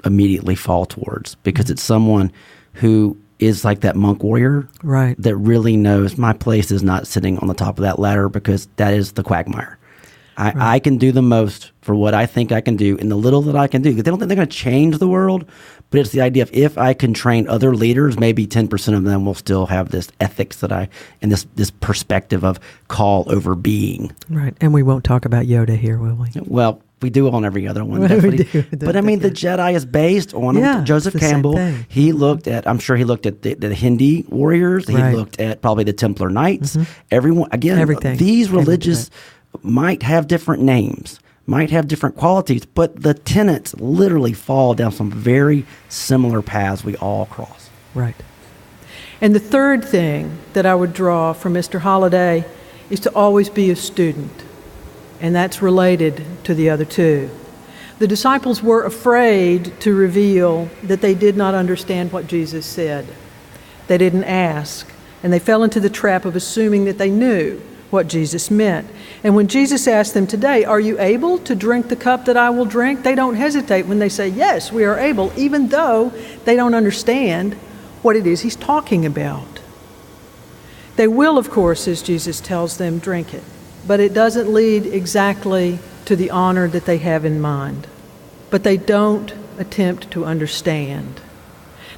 immediately fall towards, because it's someone who is like that monk warrior. Right. That really knows my place is not sitting on the top of that ladder, because that is the quagmire. I can do the most for what I think I can do in the little that I can do. They don't think they're going to change the world, but it's the idea of, if I can train other leaders, maybe 10% of them will still have this ethics and this perspective of call over being. Right. And we won't talk about Yoda here, will we? Well, we do on every other one. We do. But I mean, the Jedi is based on Joseph Campbell. He looked at, I'm sure he looked at the Hindi warriors. He looked at probably the Templar Knights. Everyone, again, everything. These religious might have different names, might have different qualities, but the tenets literally fall down some very similar paths we all cross. Right. And the third thing that I would draw from Mr. Holiday is to always be a student, and that's related to the other two. The disciples were afraid to reveal that they did not understand what Jesus said. They didn't ask, and they fell into the trap of assuming that they knew what Jesus meant. And when Jesus asked them today, are you able to drink the cup that I will drink? They don't hesitate when they say, yes, we are able, even though they don't understand what it is he's talking about. They will, of course, as Jesus tells them, drink it, but it doesn't lead exactly to the honor that they have in mind. But they don't attempt to understand.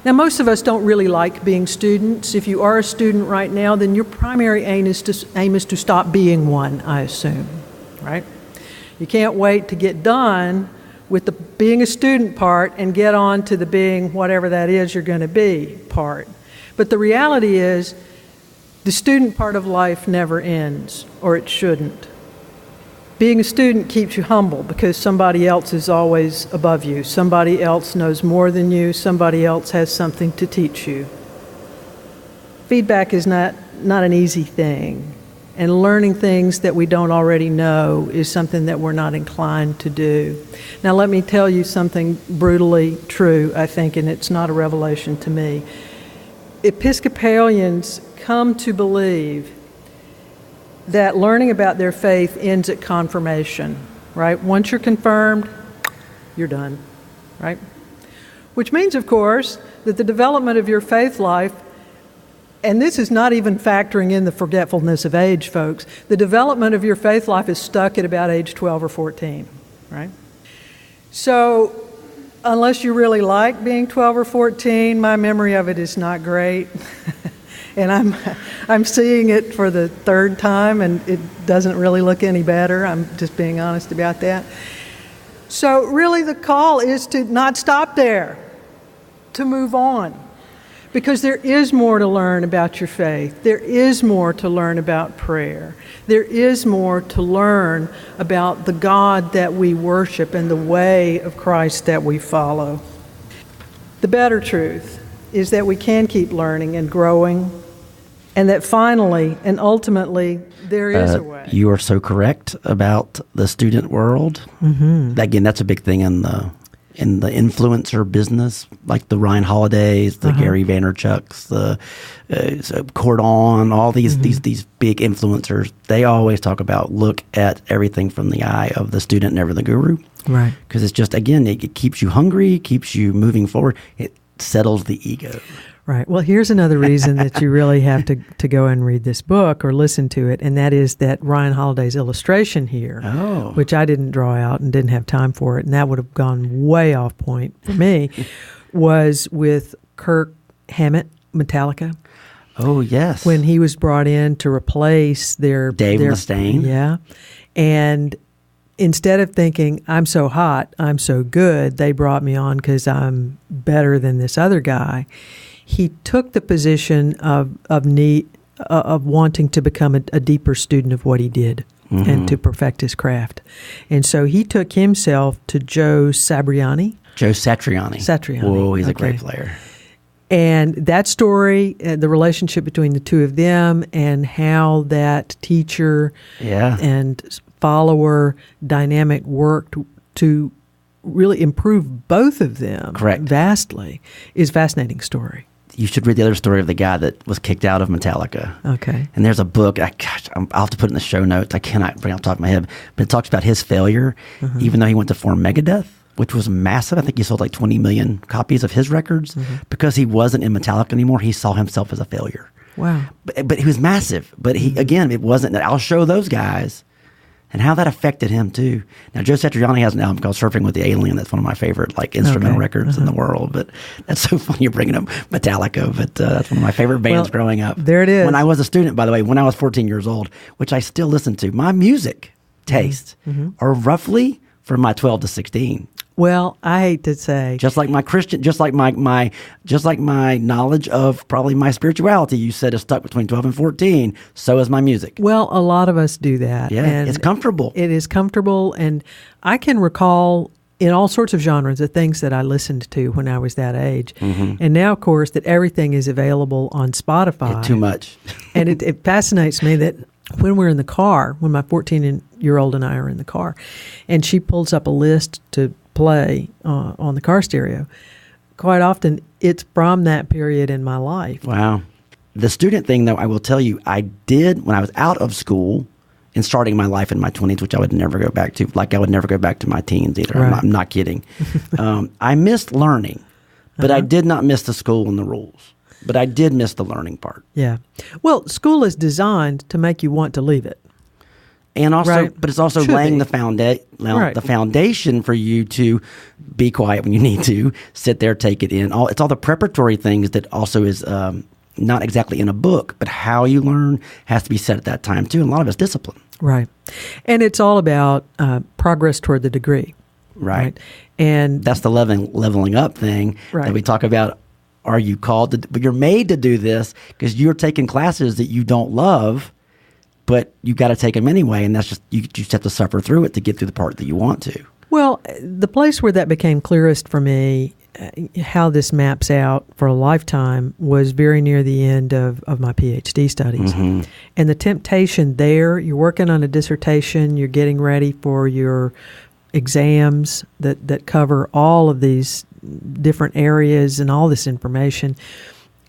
Now, most of us don't really like being students. If you are a student right now, then your primary aim is to stop being one, I assume, right? You can't wait to get done with the being a student part and get on to the being whatever that is you're going to be part. But the reality is, the student part of life never ends, or it shouldn't. Being a student keeps you humble because somebody else is always above you. Somebody else knows more than you. Somebody else has something to teach you. Feedback is not an easy thing. and learning things that we don't already know is something that we're not inclined to do. Now, let me tell you something brutally true, I think, and it's not a revelation to me. Episcopalians come to believe that learning about their faith ends at confirmation, right? Once you're confirmed, you're done, right? Which means, of course, that the development of your faith life, and this is not even factoring in the forgetfulness of age, folks, the development of your faith life is stuck at about age 12 or 14, right? So, unless you really like being 12 or 14, my memory of it is not great. And I'm seeing it for the third time, and it doesn't really look any better. I'm just being honest about that. So really the call is to not stop there, to move on. Because there is more to learn about your faith. There is more to learn about prayer. There is more to learn about the God that we worship and the way of Christ that we follow. The better truth is that we can keep learning and growing, and that finally and ultimately there is a way. You are so correct about the student world. Mm-hmm. Again, that's a big thing in the influencer business, like the Ryan Holidays, the Gary Vaynerchuks, the Cordon, all these big influencers. They always talk about look at everything from the eye of the student, never the guru. Right. Because it's just, again, it keeps you hungry, keeps you moving forward. It settles the ego. Right. Well, here's another reason that you really have to go and read this book or listen to it, and that is that Ryan Holiday's illustration here, which I didn't draw out and didn't have time for it, and that would have gone way off point for me, was with Kirk Hammett, Metallica. Oh, yes. When he was brought in to replace their Mustaine. Yeah. And instead of thinking, I'm so hot, I'm so good, they brought me on because I'm better than this other guy, he took the position of wanting to become a deeper student of what he did and to perfect his craft. And so he took himself to Joe Satriani. Whoa, he's a great player. And that story, the relationship between the two of them and how that teacher and follower dynamic worked to really improve both of them vastly, is a fascinating story. You should read the other story of the guy that was kicked out of Metallica. Okay. And there's a book, I'll have to put it in the show notes. I cannot bring it off the top of my head. But it talks about his failure, even though he went to form Megadeath, which was massive. I think he sold like 20 million copies of his records. Because he wasn't in Metallica anymore, he saw himself as a failure. Wow. But he was massive. But he again, it wasn't that I'll show those guys. And how that affected him, too. Now, Joe Satriani has an album called Surfing with the Alien. That's one of my favorite instrumental records in the world. But that's so funny you're bringing up Metallica. But that's one of my favorite bands growing up. There it is. When I was a student, by the way, when I was 14 years old, which I still listen to, my music tastes are roughly from my 12 to 16. Well, I hate to say, just like my knowledge of probably my spirituality, you said is stuck between 12 and 14. So is my music. Well, a lot of us do that. Yeah, and it's comfortable. It is comfortable, and I can recall in all sorts of genres the things that I listened to when I was that age. And now, of course, that everything is available on Spotify. Too much. And it fascinates me that when we're in the car, when my 14-year-old and I are in the car, and she pulls up a list to play on the car stereo, quite often it's from that period in my life. Wow. The student thing, though, I will tell you, I did when I was out of school and starting my life in my 20s, which I would never go back to, like I would never go back to my teens either. Right. I'm not kidding. I missed learning, but I did not miss the school and the rules. But I did miss the learning part. Yeah. Well, school is designed to make you want to leave it. And also, but it's also laying the foundation for you to be quiet when you need to, sit there, take it in. It's all the preparatory things that also is not exactly in a book, but how you learn has to be set at that time too. And a lot of it's discipline. Right. And it's all about progress toward the degree. Right. And that's the leveling up thing that we talk about. Are you called to, but you're made to do this because you're taking classes that you don't love, but you got to take them anyway, and that's just you just have to suffer through it to get through the part that you want to. Well, the place where that became clearest for me how this maps out for a lifetime was very near the end of my PhD studies. Mm-hmm. And the temptation there, you're working on a dissertation, you're getting ready for your exams that cover all of these different areas and all this information.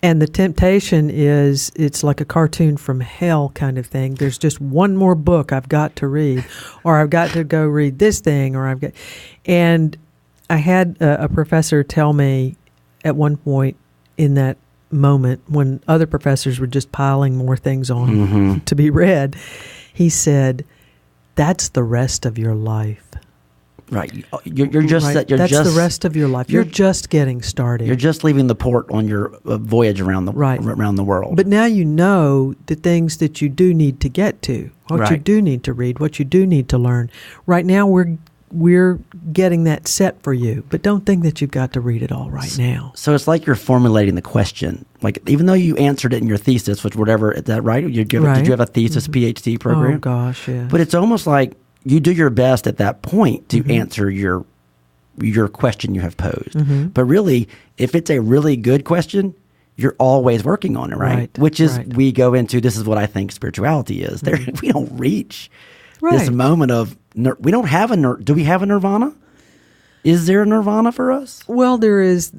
And the temptation is, it's like a cartoon from hell kind of thing. There's just one more book I've got to read, or I've got to go read this thing, and I had a professor tell me at one point in that moment when other professors were just piling more things on Mm-hmm. to be read, he said, "That's the rest of your life." Right. You're just Right. you're That's just the rest of your life. You're just getting started. You're just leaving the port on your voyage around the Right. around the world. But now you know the things that you do need to get to, what you Right. do need to read, what you do need to learn. Right now we're getting that set for you, but don't think that you've got to read it all right now. So it's like you're formulating the question. Like, even though you answered it in your thesis, which whatever, is that right? Did you have a thesis PhD program? Oh gosh, yeah. But it's almost like you do your best at that point to answer your question you have posed. But really, if it's a really good question, you're always working on it, right? Which is, we go into, this is what I think spirituality is. There, we don't reach this moment of, we don't have do we have a nirvana? Is there a nirvana for us? Well, there is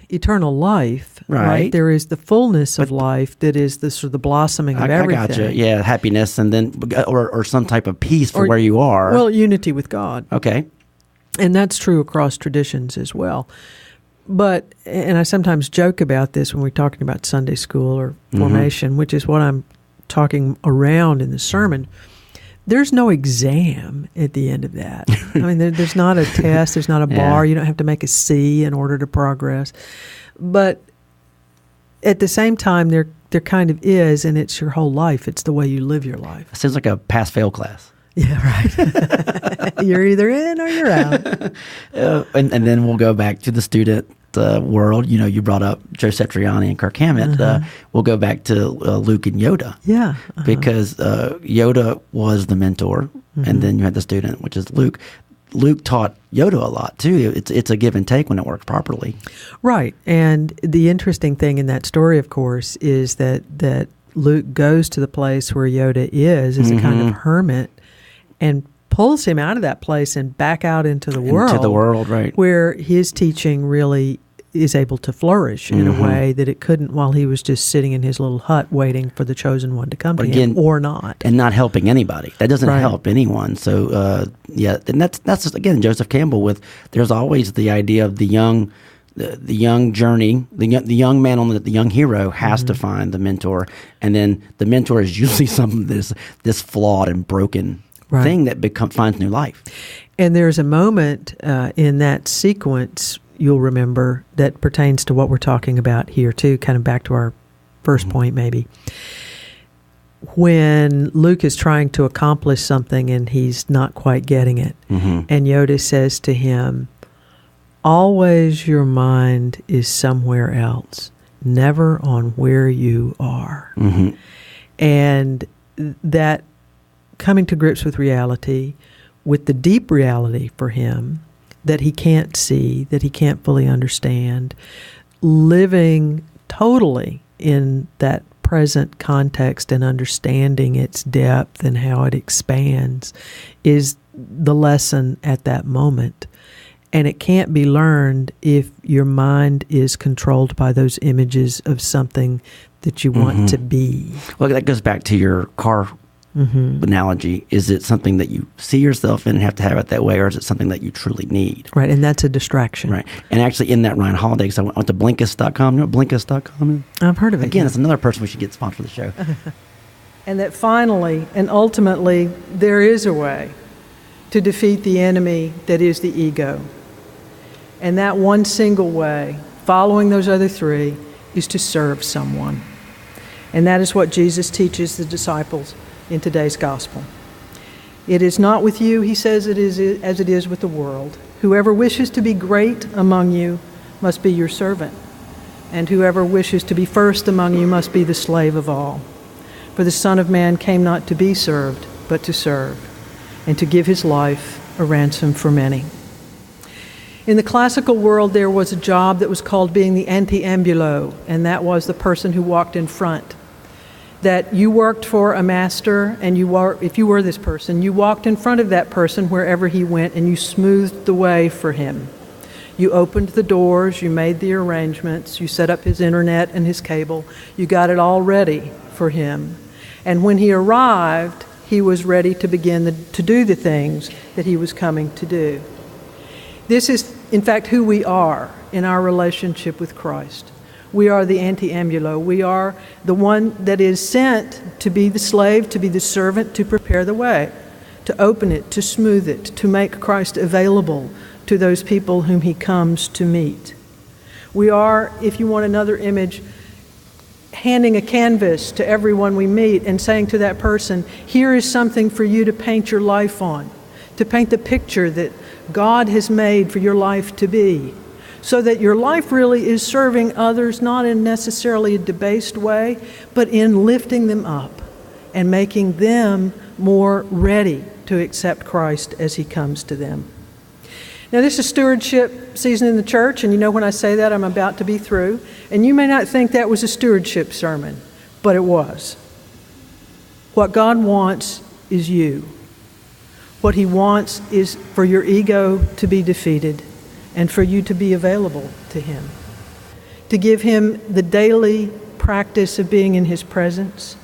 eternal life, right? There is the fullness of life that is the sort of the blossoming of everything. I gotcha. Yeah, happiness, and then or some type of peace for where you are. Well, unity with God. Okay. And that's true across traditions as well. But, and I sometimes joke about this when we're talking about Sunday school or formation, which is what I'm talking around in the sermon. There's no exam at the end of that. I mean, there's not a test. There's not a bar. You don't have to make a C in order to progress. But at the same time, there kind of is, and it's your whole life. It's the way you live your life. It sounds like a pass-fail class. Yeah, right. You're either in or you're out. And then we'll go back to the student world. You know, you brought up Joe Satriani and Kirk Hammett. We'll go back to Luke and Yoda. Yeah. Because Yoda was the mentor, and then you had the student, which is Luke. Luke taught Yoda a lot, too. It's a give and take when it works properly. Right. And the interesting thing in that story, of course, is that Luke goes to the place where Yoda is as a kind of hermit, and pulls him out of that place and back out into the world. Into the world, right. Where his teaching really is able to flourish in a way that it couldn't while he was just sitting in his little hut waiting for the chosen one to come to him, or not. And not helping anybody. That doesn't help anyone. So, and that's just, again, Joseph Campbell there's always the idea of the young journey, the young man the young hero has to find the mentor, and then the mentor is usually something that is this flawed and broken thing that finds new life. And there's a moment in that sequence, you'll remember, that pertains to what we're talking about here too, kind of back to our first point maybe. When Luke is trying to accomplish something and he's not quite getting it, and Yoda says to him, "Always your mind is somewhere else, never on where you are." And that coming to grips with reality, with the deep reality for him that he can't see, that he can't fully understand, living totally in that present context and understanding its depth and how it expands is the lesson at that moment. And it can't be learned if your mind is controlled by those images of something that you want to be. Well, that goes back to your car analogy. Is it something that you see yourself in and have to have it that way, or is it something that you truly need? Right, and that's a distraction. Right. And actually in that Ryan Holiday, because I went to Blinkist.com. You know what Blinkist.com is? I've heard of it. Again, it's another person we should get sponsored for the show. And that finally and ultimately there is a way to defeat the enemy that is the ego. And that one single way, following those other three, is to serve someone. And that is what Jesus teaches the disciples in today's gospel. It is not with you, he says, it is as it is with the world. Whoever wishes to be great among you must be your servant, and whoever wishes to be first among you must be the slave of all. For the Son of Man came not to be served, but to serve, and to give his life a ransom for many. In the classical world, there was a job that was called being the anti-ambulo, and that was the person who walked in front. That you worked for a master, and if you were this person, you walked in front of that person wherever he went, and you smoothed the way for him. You opened the doors, you made the arrangements, you set up his internet and his cable, you got it all ready for him. And when he arrived, he was ready to begin to do the things that he was coming to do. This is, in fact, who we are in our relationship with Christ. We are the anti-ambulo. We are the one that is sent to be the slave, to be the servant, to prepare the way, to open it, to smooth it, to make Christ available to those people whom he comes to meet. We are, if you want another image, handing a canvas to everyone we meet and saying to that person, here is something for you to paint your life on, to paint the picture that God has made for your life to be, so that your life really is serving others, not in necessarily a debased way, but in lifting them up and making them more ready to accept Christ as he comes to them. Now, this is stewardship season in the church, and you know when I say that, I'm about to be through. And you may not think that was a stewardship sermon, but it was. What God wants is you. What he wants is for your ego to be defeated and for you to be available to him. To give him the daily practice of being in his presence.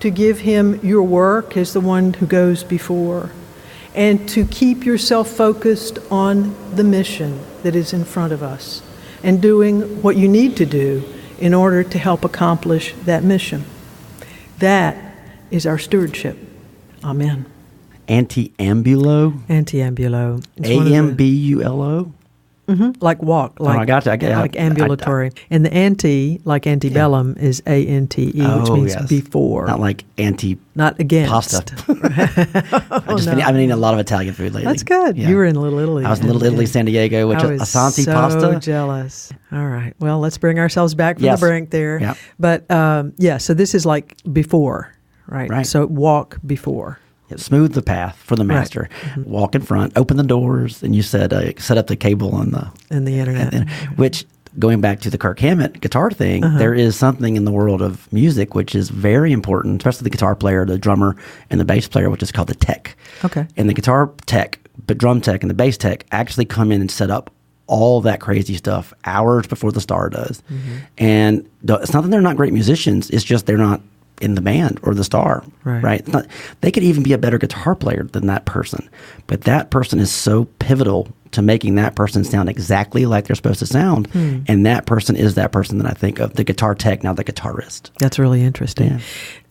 To give him your work as the one who goes before. And to keep yourself focused on the mission that is in front of us and doing what you need to do in order to help accomplish that mission. That is our stewardship. Amen. Anti-ambulo? Anti-ambulo. A-M-B-U-L-O? Mm-hmm. Like walk, like, I got you. Like ambulatory. And the anti, like antebellum, is A-N-T-E, which means before. Not like not against. Pasta. I've been eating a lot of Italian food lately. That's good. Yeah. You were in Little Italy. I was in Little Italy, San Diego, which is Asante pasta. I was so jealous. All right. Well, let's bring ourselves back from the brink there. Yep. But, so this is like before, right? So walk before. Smooth the path for the master. Right. Mm-hmm. Walk in front, open the doors, and you said set up the cable and the internet. Which, going back to the Kirk Hammett guitar thing, there is something in the world of music which is very important, especially the guitar player, the drummer, and the bass player, which is called the tech. Okay. And the guitar tech, the drum tech, and the bass tech actually come in and set up all that crazy stuff hours before the star does. Mm-hmm. And it's not that they're not great musicians; it's just they're not in the band or the star, right? It's not, they could even be a better guitar player than that person, but that person is so pivotal to making that person sound exactly like they're supposed to sound, and that person is that person that I think of, the guitar tech, now the guitarist. That's really interesting.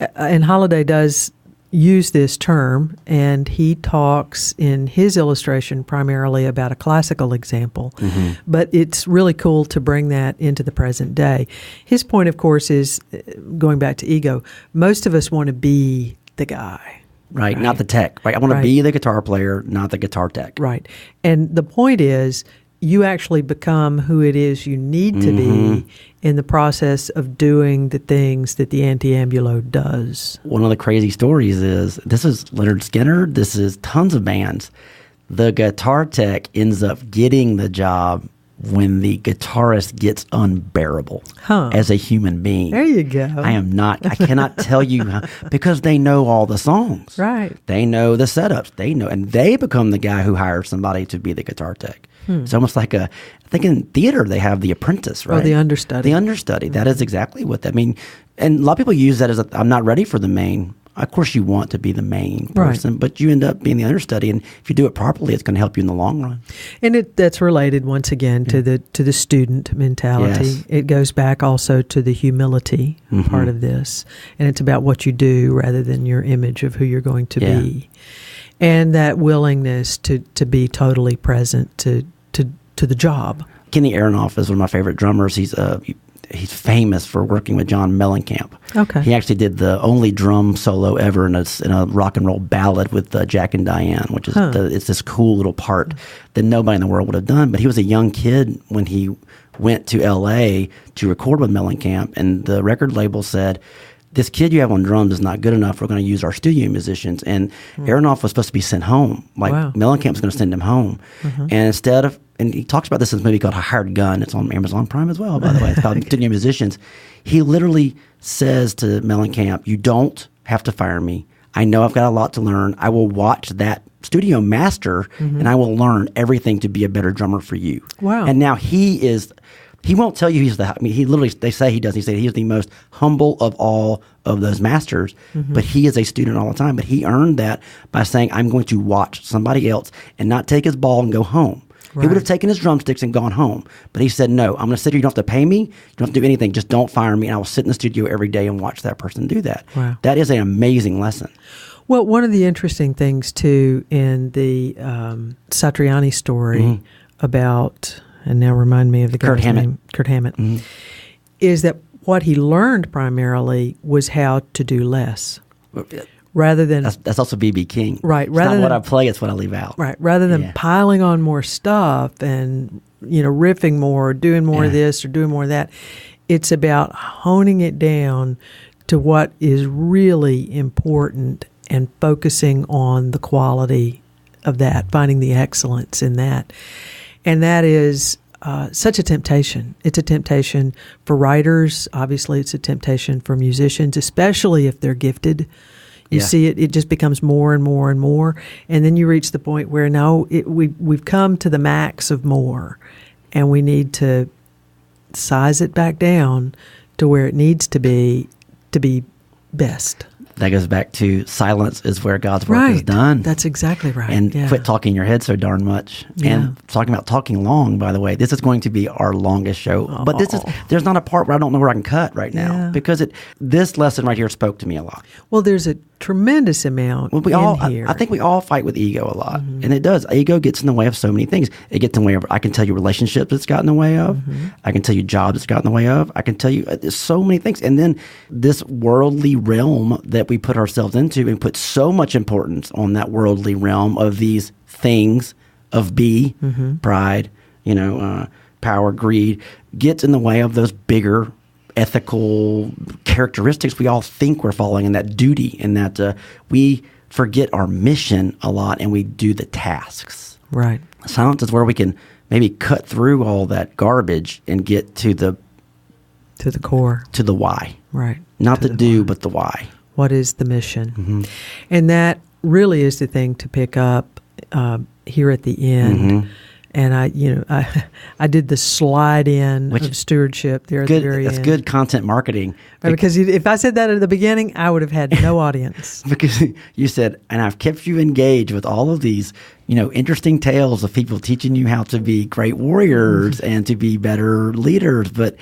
Yeah. And Holiday does use this term, and he talks in his illustration primarily about a classical example, but it's really cool to bring that into the present day. His point, of course, is, going back to ego, most of us want to be the guy. Right, not the tech. Right, I want to be the guitar player, not the guitar tech. Right. And the point is, you actually become who it is you need to be in the process of doing the things that the anti-ambulo does. One of the crazy stories is, this is Leonard Skinner, this is tons of bands. The guitar tech ends up getting the job when the guitarist gets unbearable as a human being. There you go. I cannot tell you, because they know all the songs. Right. They know the setups. They know, and they become the guy who hires somebody to be the guitar tech. It's almost like I think in theater they have the apprentice, right? Oh, the understudy. The understudy. That is exactly what that means. And a lot of people use that as I'm not ready for the main. Of course, you want to be the main person, but you end up being the understudy, and if you do it properly, it's going to help you in the long run. And that's related once again to the student mentality. Yes. It goes back also to the humility part of this, and it's about what you do rather than your image of who you're going to be, and that willingness to be totally present to the job. Kenny Aronoff is one of my favorite drummers. He's famous for working with John Mellencamp. Okay. He actually did the only drum solo ever in a rock and roll ballad with Jack and Diane, which is it's this cool little part that nobody in the world would have done. But he was a young kid when he went to L.A. to record with Mellencamp, and the record label said, this kid you have on drums is not good enough. We're going to use our studio musicians. And Aronoff was supposed to be sent home. Like, Mellencamp was going to send him home. And instead of, and he talks about this in this movie called A Hired Gun. It's on Amazon Prime as well, by the way. It's called Studio Musicians. He literally says to Mellencamp, you don't have to fire me. I know I've got a lot to learn. I will watch that studio master, and I will learn everything to be a better drummer for you. Wow. And now he won't tell you he literally, they say he does. He said he is the most humble of all of those masters, but he is a student all the time. But he earned that by saying, I'm going to watch somebody else and not take his ball and go home. Right. He would have taken his drumsticks and gone home. But he said, no, I'm going to sit here. You don't have to pay me. You don't have to do anything. Just don't fire me. And I will sit in the studio every day and watch that person do that. Wow. That is an amazing lesson. Well, one of the interesting things, too, in the Satriani story about, and now remind me of the guy's name, Kurt Hammett, is that what he learned primarily was how to do less. Rather than that's also B.B. King. Right. It's not what I play, it's what I leave out. Right. Rather than piling on more stuff and, riffing more, or doing more of this or doing more of that, it's about honing it down to what is really important and focusing on the quality of that, finding the excellence in that. And that is such a temptation. It's a temptation for writers. Obviously, it's a temptation for musicians, especially if they're gifted. You see it just becomes more and more and more. And then you reach the point where we've come to the max of more, and we need to size it back down to where it needs to be best. That goes back to silence is where God's work is done. That's exactly right. And quit talking in your head so darn much. And talking about talking long, by the way, this is going to be our longest show. But there's not a part where I don't know where I can cut right now because this lesson right here spoke to me a lot. Well, there's a tremendous amount in here. I think we all fight with ego a lot. And it does. Ego gets in the way of so many things. It gets in the way of, I can tell you relationships it's gotten in the way of. I can tell you jobs it's gotten in the way of. I can tell you there's so many things. And then this worldly realm that we put ourselves into and put so much importance on that worldly realm of these things of pride, power, greed, gets in the way of those bigger ethical characteristics we all think we're following, in that duty, and that we forget our mission a lot and we do the tasks. Right. Silence is where we can maybe cut through all that garbage and get to the core, to the why. Right. Not the do, but the why. What is the mission? And that really is the thing to pick up here at the end. And I did the slide in of stewardship there at the very end. That's good content marketing. Because if I said that at the beginning, I would have had no audience. Because you said, and I've kept you engaged with all of these, interesting tales of people teaching you how to be great warriors and to be better leaders. But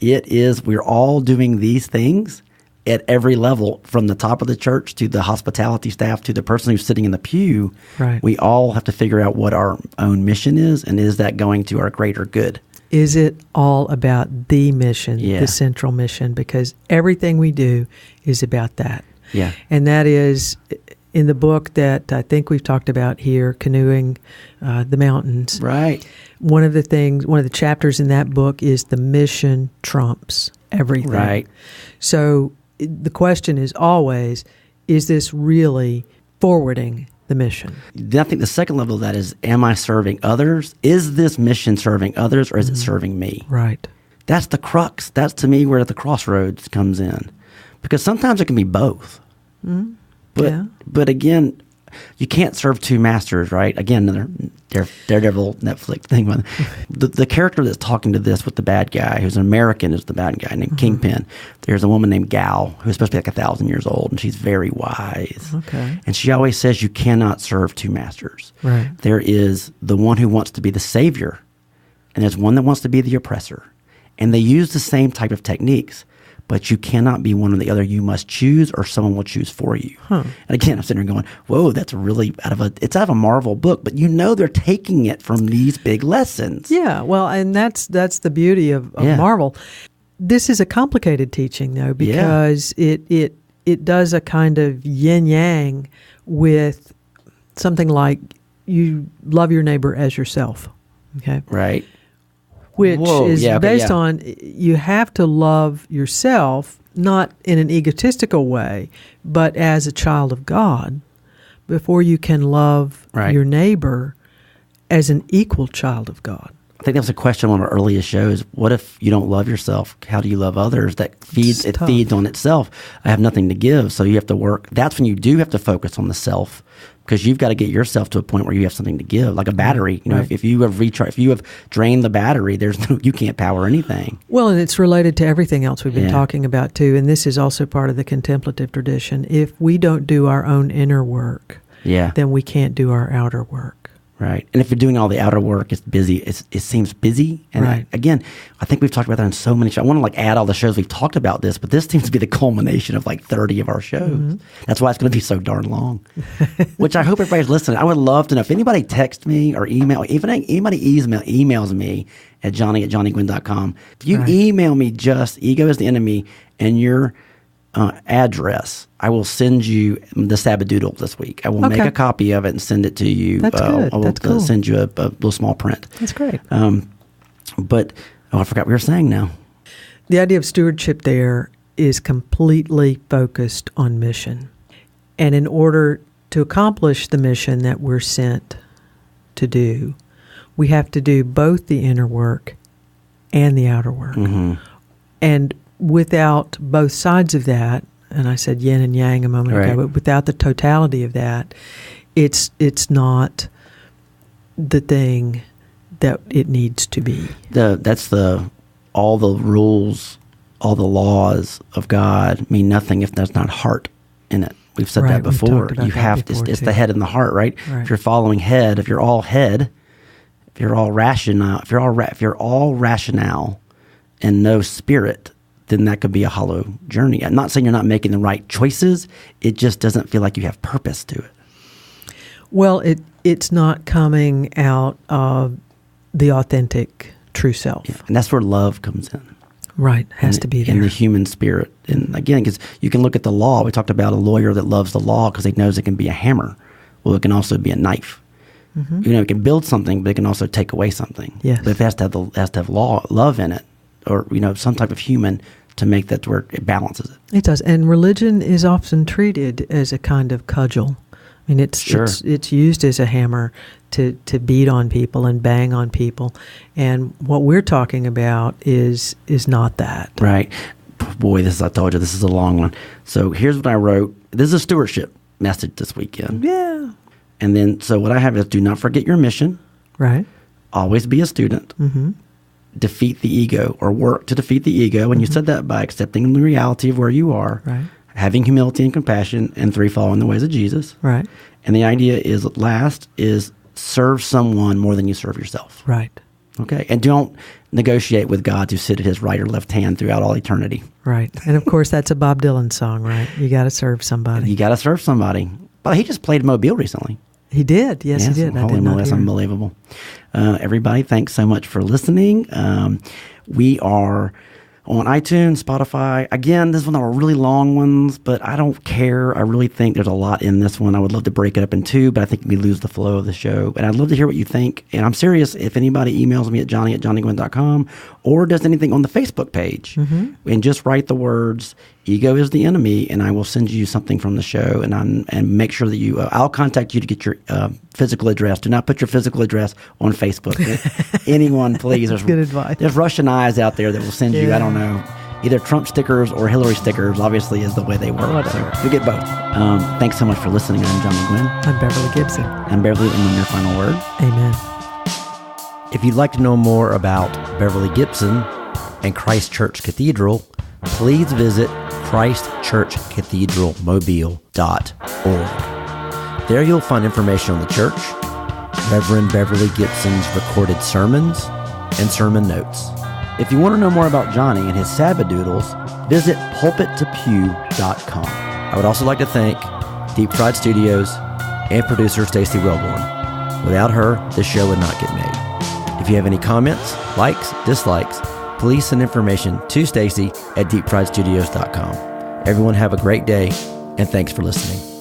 we're all doing these things at every level, from the top of the church to the hospitality staff to the person who's sitting in the pew. Right. We all have to figure out what our own mission is, and is that going to our greater good? Is it all about the mission, the central mission? Because everything we do is about that. Yeah. And that is in the book that I think we've talked about here, Canoeing the Mountains. Right. One of the chapters in that book is the mission trumps everything. Right. So the question is always, is this really forwarding the mission? I think the second level of that is, am I serving others? Is this mission serving others, or is it serving me? Right. That's the crux. That's, to me, where the crossroads comes in. Because sometimes it can be both. But again, you can't serve two masters, right? Again, another Daredevil Netflix thing. The character that's talking to this with the bad guy, who's an American, is the bad guy named Kingpin. There's a woman named Gal, who's supposed to be like 1,000 years old, and she's very wise. Okay. And she always says you cannot serve two masters. Right. There is the one who wants to be the savior, and there's one that wants to be the oppressor. And they use the same type of techniques. But you cannot be one or the other. You must choose, or someone will choose for you. And again, I'm sitting there going, whoa, that's really out of a Marvel book. But they're taking it from these big lessons. Yeah, well, and that's the beauty of Marvel. This is a complicated teaching, though, because it does a kind of yin-yang with something like, you love your neighbor as yourself. Okay? Right. which Whoa, is yeah, okay, based yeah. on you have to love yourself, not in an egotistical way, but as a child of God, before you can love Right. your neighbor as an equal child of God. I think that was a question on our earliest shows. What if you don't love yourself? How do you love others? It feeds on itself. I have nothing to give, so you have to work. That's when you do have to focus on the self, because you've got to get yourself to a point where you have something to give, like a battery. You know, Right. if you have drained the battery, you can't power anything. Well, and it's related to everything else we've been Yeah. talking about too, and this is also part of the contemplative tradition. If we don't do our own inner work, Yeah. then we can't do our outer work. Right. And if you're doing all the outer work, it's busy. It seems busy. And Right. again, I think we've talked about that in so many shows. I want to add all the shows we've talked about this, but this seems to be the culmination of 30 of our shows. Mm-hmm. That's why it's going to be so darn long, which I hope everybody's listening. I would love to know if anybody texts me or anybody emails me at johnny@johnnygwynn.com. If you Right. email me just ego is the enemy and your address, I will send you the Sabadoodle this week. I will make Okay. a copy of it and send it to you. That's good. I will That's cool. send you a little small print. That's great. But I forgot what we were saying now. The idea of stewardship there is completely focused on mission. And in order to accomplish the mission that we're sent to do, we have to do both the inner work and the outer work. Mm-hmm. And without both sides of that, and I said yin and yang a moment Right. ago, but without the totality of that, it's not the thing that it needs to be. All the rules, all the laws of God mean nothing if there's not heart in it. We've said Right, that we've before. talked about You that have before, it's too. the head and the heart, right? Right. If you're following head, if you're all head, if you're all rational, if you're all rationale and no spirit, then that could be a hollow journey. I'm not saying you're not making the right choices. It just doesn't feel like you have purpose to it. Well, it's not coming out of the authentic true self. Yeah. And that's where love comes in. Right, has to be there. In the human spirit. And again, because you can look at the law. We talked about a lawyer that loves the law because he knows it can be a hammer. Well, it can also be a knife. Mm-hmm. You know, it can build something, but it can also take away something. Yes. But it has to have love in it, or some type of human to make that where it balances it. It does, and religion is often treated as a kind of cudgel. I mean, it's used as a hammer to beat on people and bang on people, and what we're talking about is not that. Right. Boy, I told you, this is a long one. So here's what I wrote. This is a stewardship message this weekend. Yeah. And then, so what I have is do not forget your mission. Right. Always be a student. Mm-hmm. Defeat the ego, or work to defeat the ego. And you said that by accepting the reality of where you are, Right. having humility and compassion, and 3, following the ways of Jesus. Right. And the idea is, last is serve someone more than you serve yourself. Right. Okay? And don't negotiate with God to sit at his right or left hand throughout all eternity. Right. And of course, that's a Bob Dylan song, right? You got to serve somebody. You got to serve somebody. But he just played Mobile recently. He did. Yes, he did. I Holy did moly, not that's hear. unbelievable. Everybody, thanks so much for listening. We are on iTunes, Spotify. Again, this is one of our really long ones, but I don't care. I really think there's a lot in this one. I would love to break it up in 2, but I think we lose the flow of the show. And I'd love to hear what you think. And I'm serious, if anybody emails me at johnny@johnnygwynn.com or does anything on the Facebook page, and just write the words, ego is the enemy, and I will send you something from the show, and make sure that you, I'll contact you to get your physical address. Do not put your physical address on Facebook. Anyone, please. There's good advice. There's Russian eyes out there that will send you, I don't know, either Trump stickers or Hillary stickers, obviously, is the way they work. So we get both. Thanks so much for listening. I'm Johnny Gwynn. I'm Beverly Gibson. I'm Beverly, and your final word. Amen. If you'd like to know more about Beverly Gibson and Christ Church Cathedral, please visit christchurchcathedralmobile.org. There you'll find information on the church, Reverend Beverly Gibson's recorded sermons, and sermon notes. If you want to know more about Johnny and his Sabadoodles, visit pulpit2pew.com. I would also like to thank Deep Fried Studios and producer Stacy Wellborn. Without her, this show would not get made. If you have any comments, likes, dislikes, please send information to Stacy at deepfriedstudios.com. Everyone have a great day, and thanks for listening.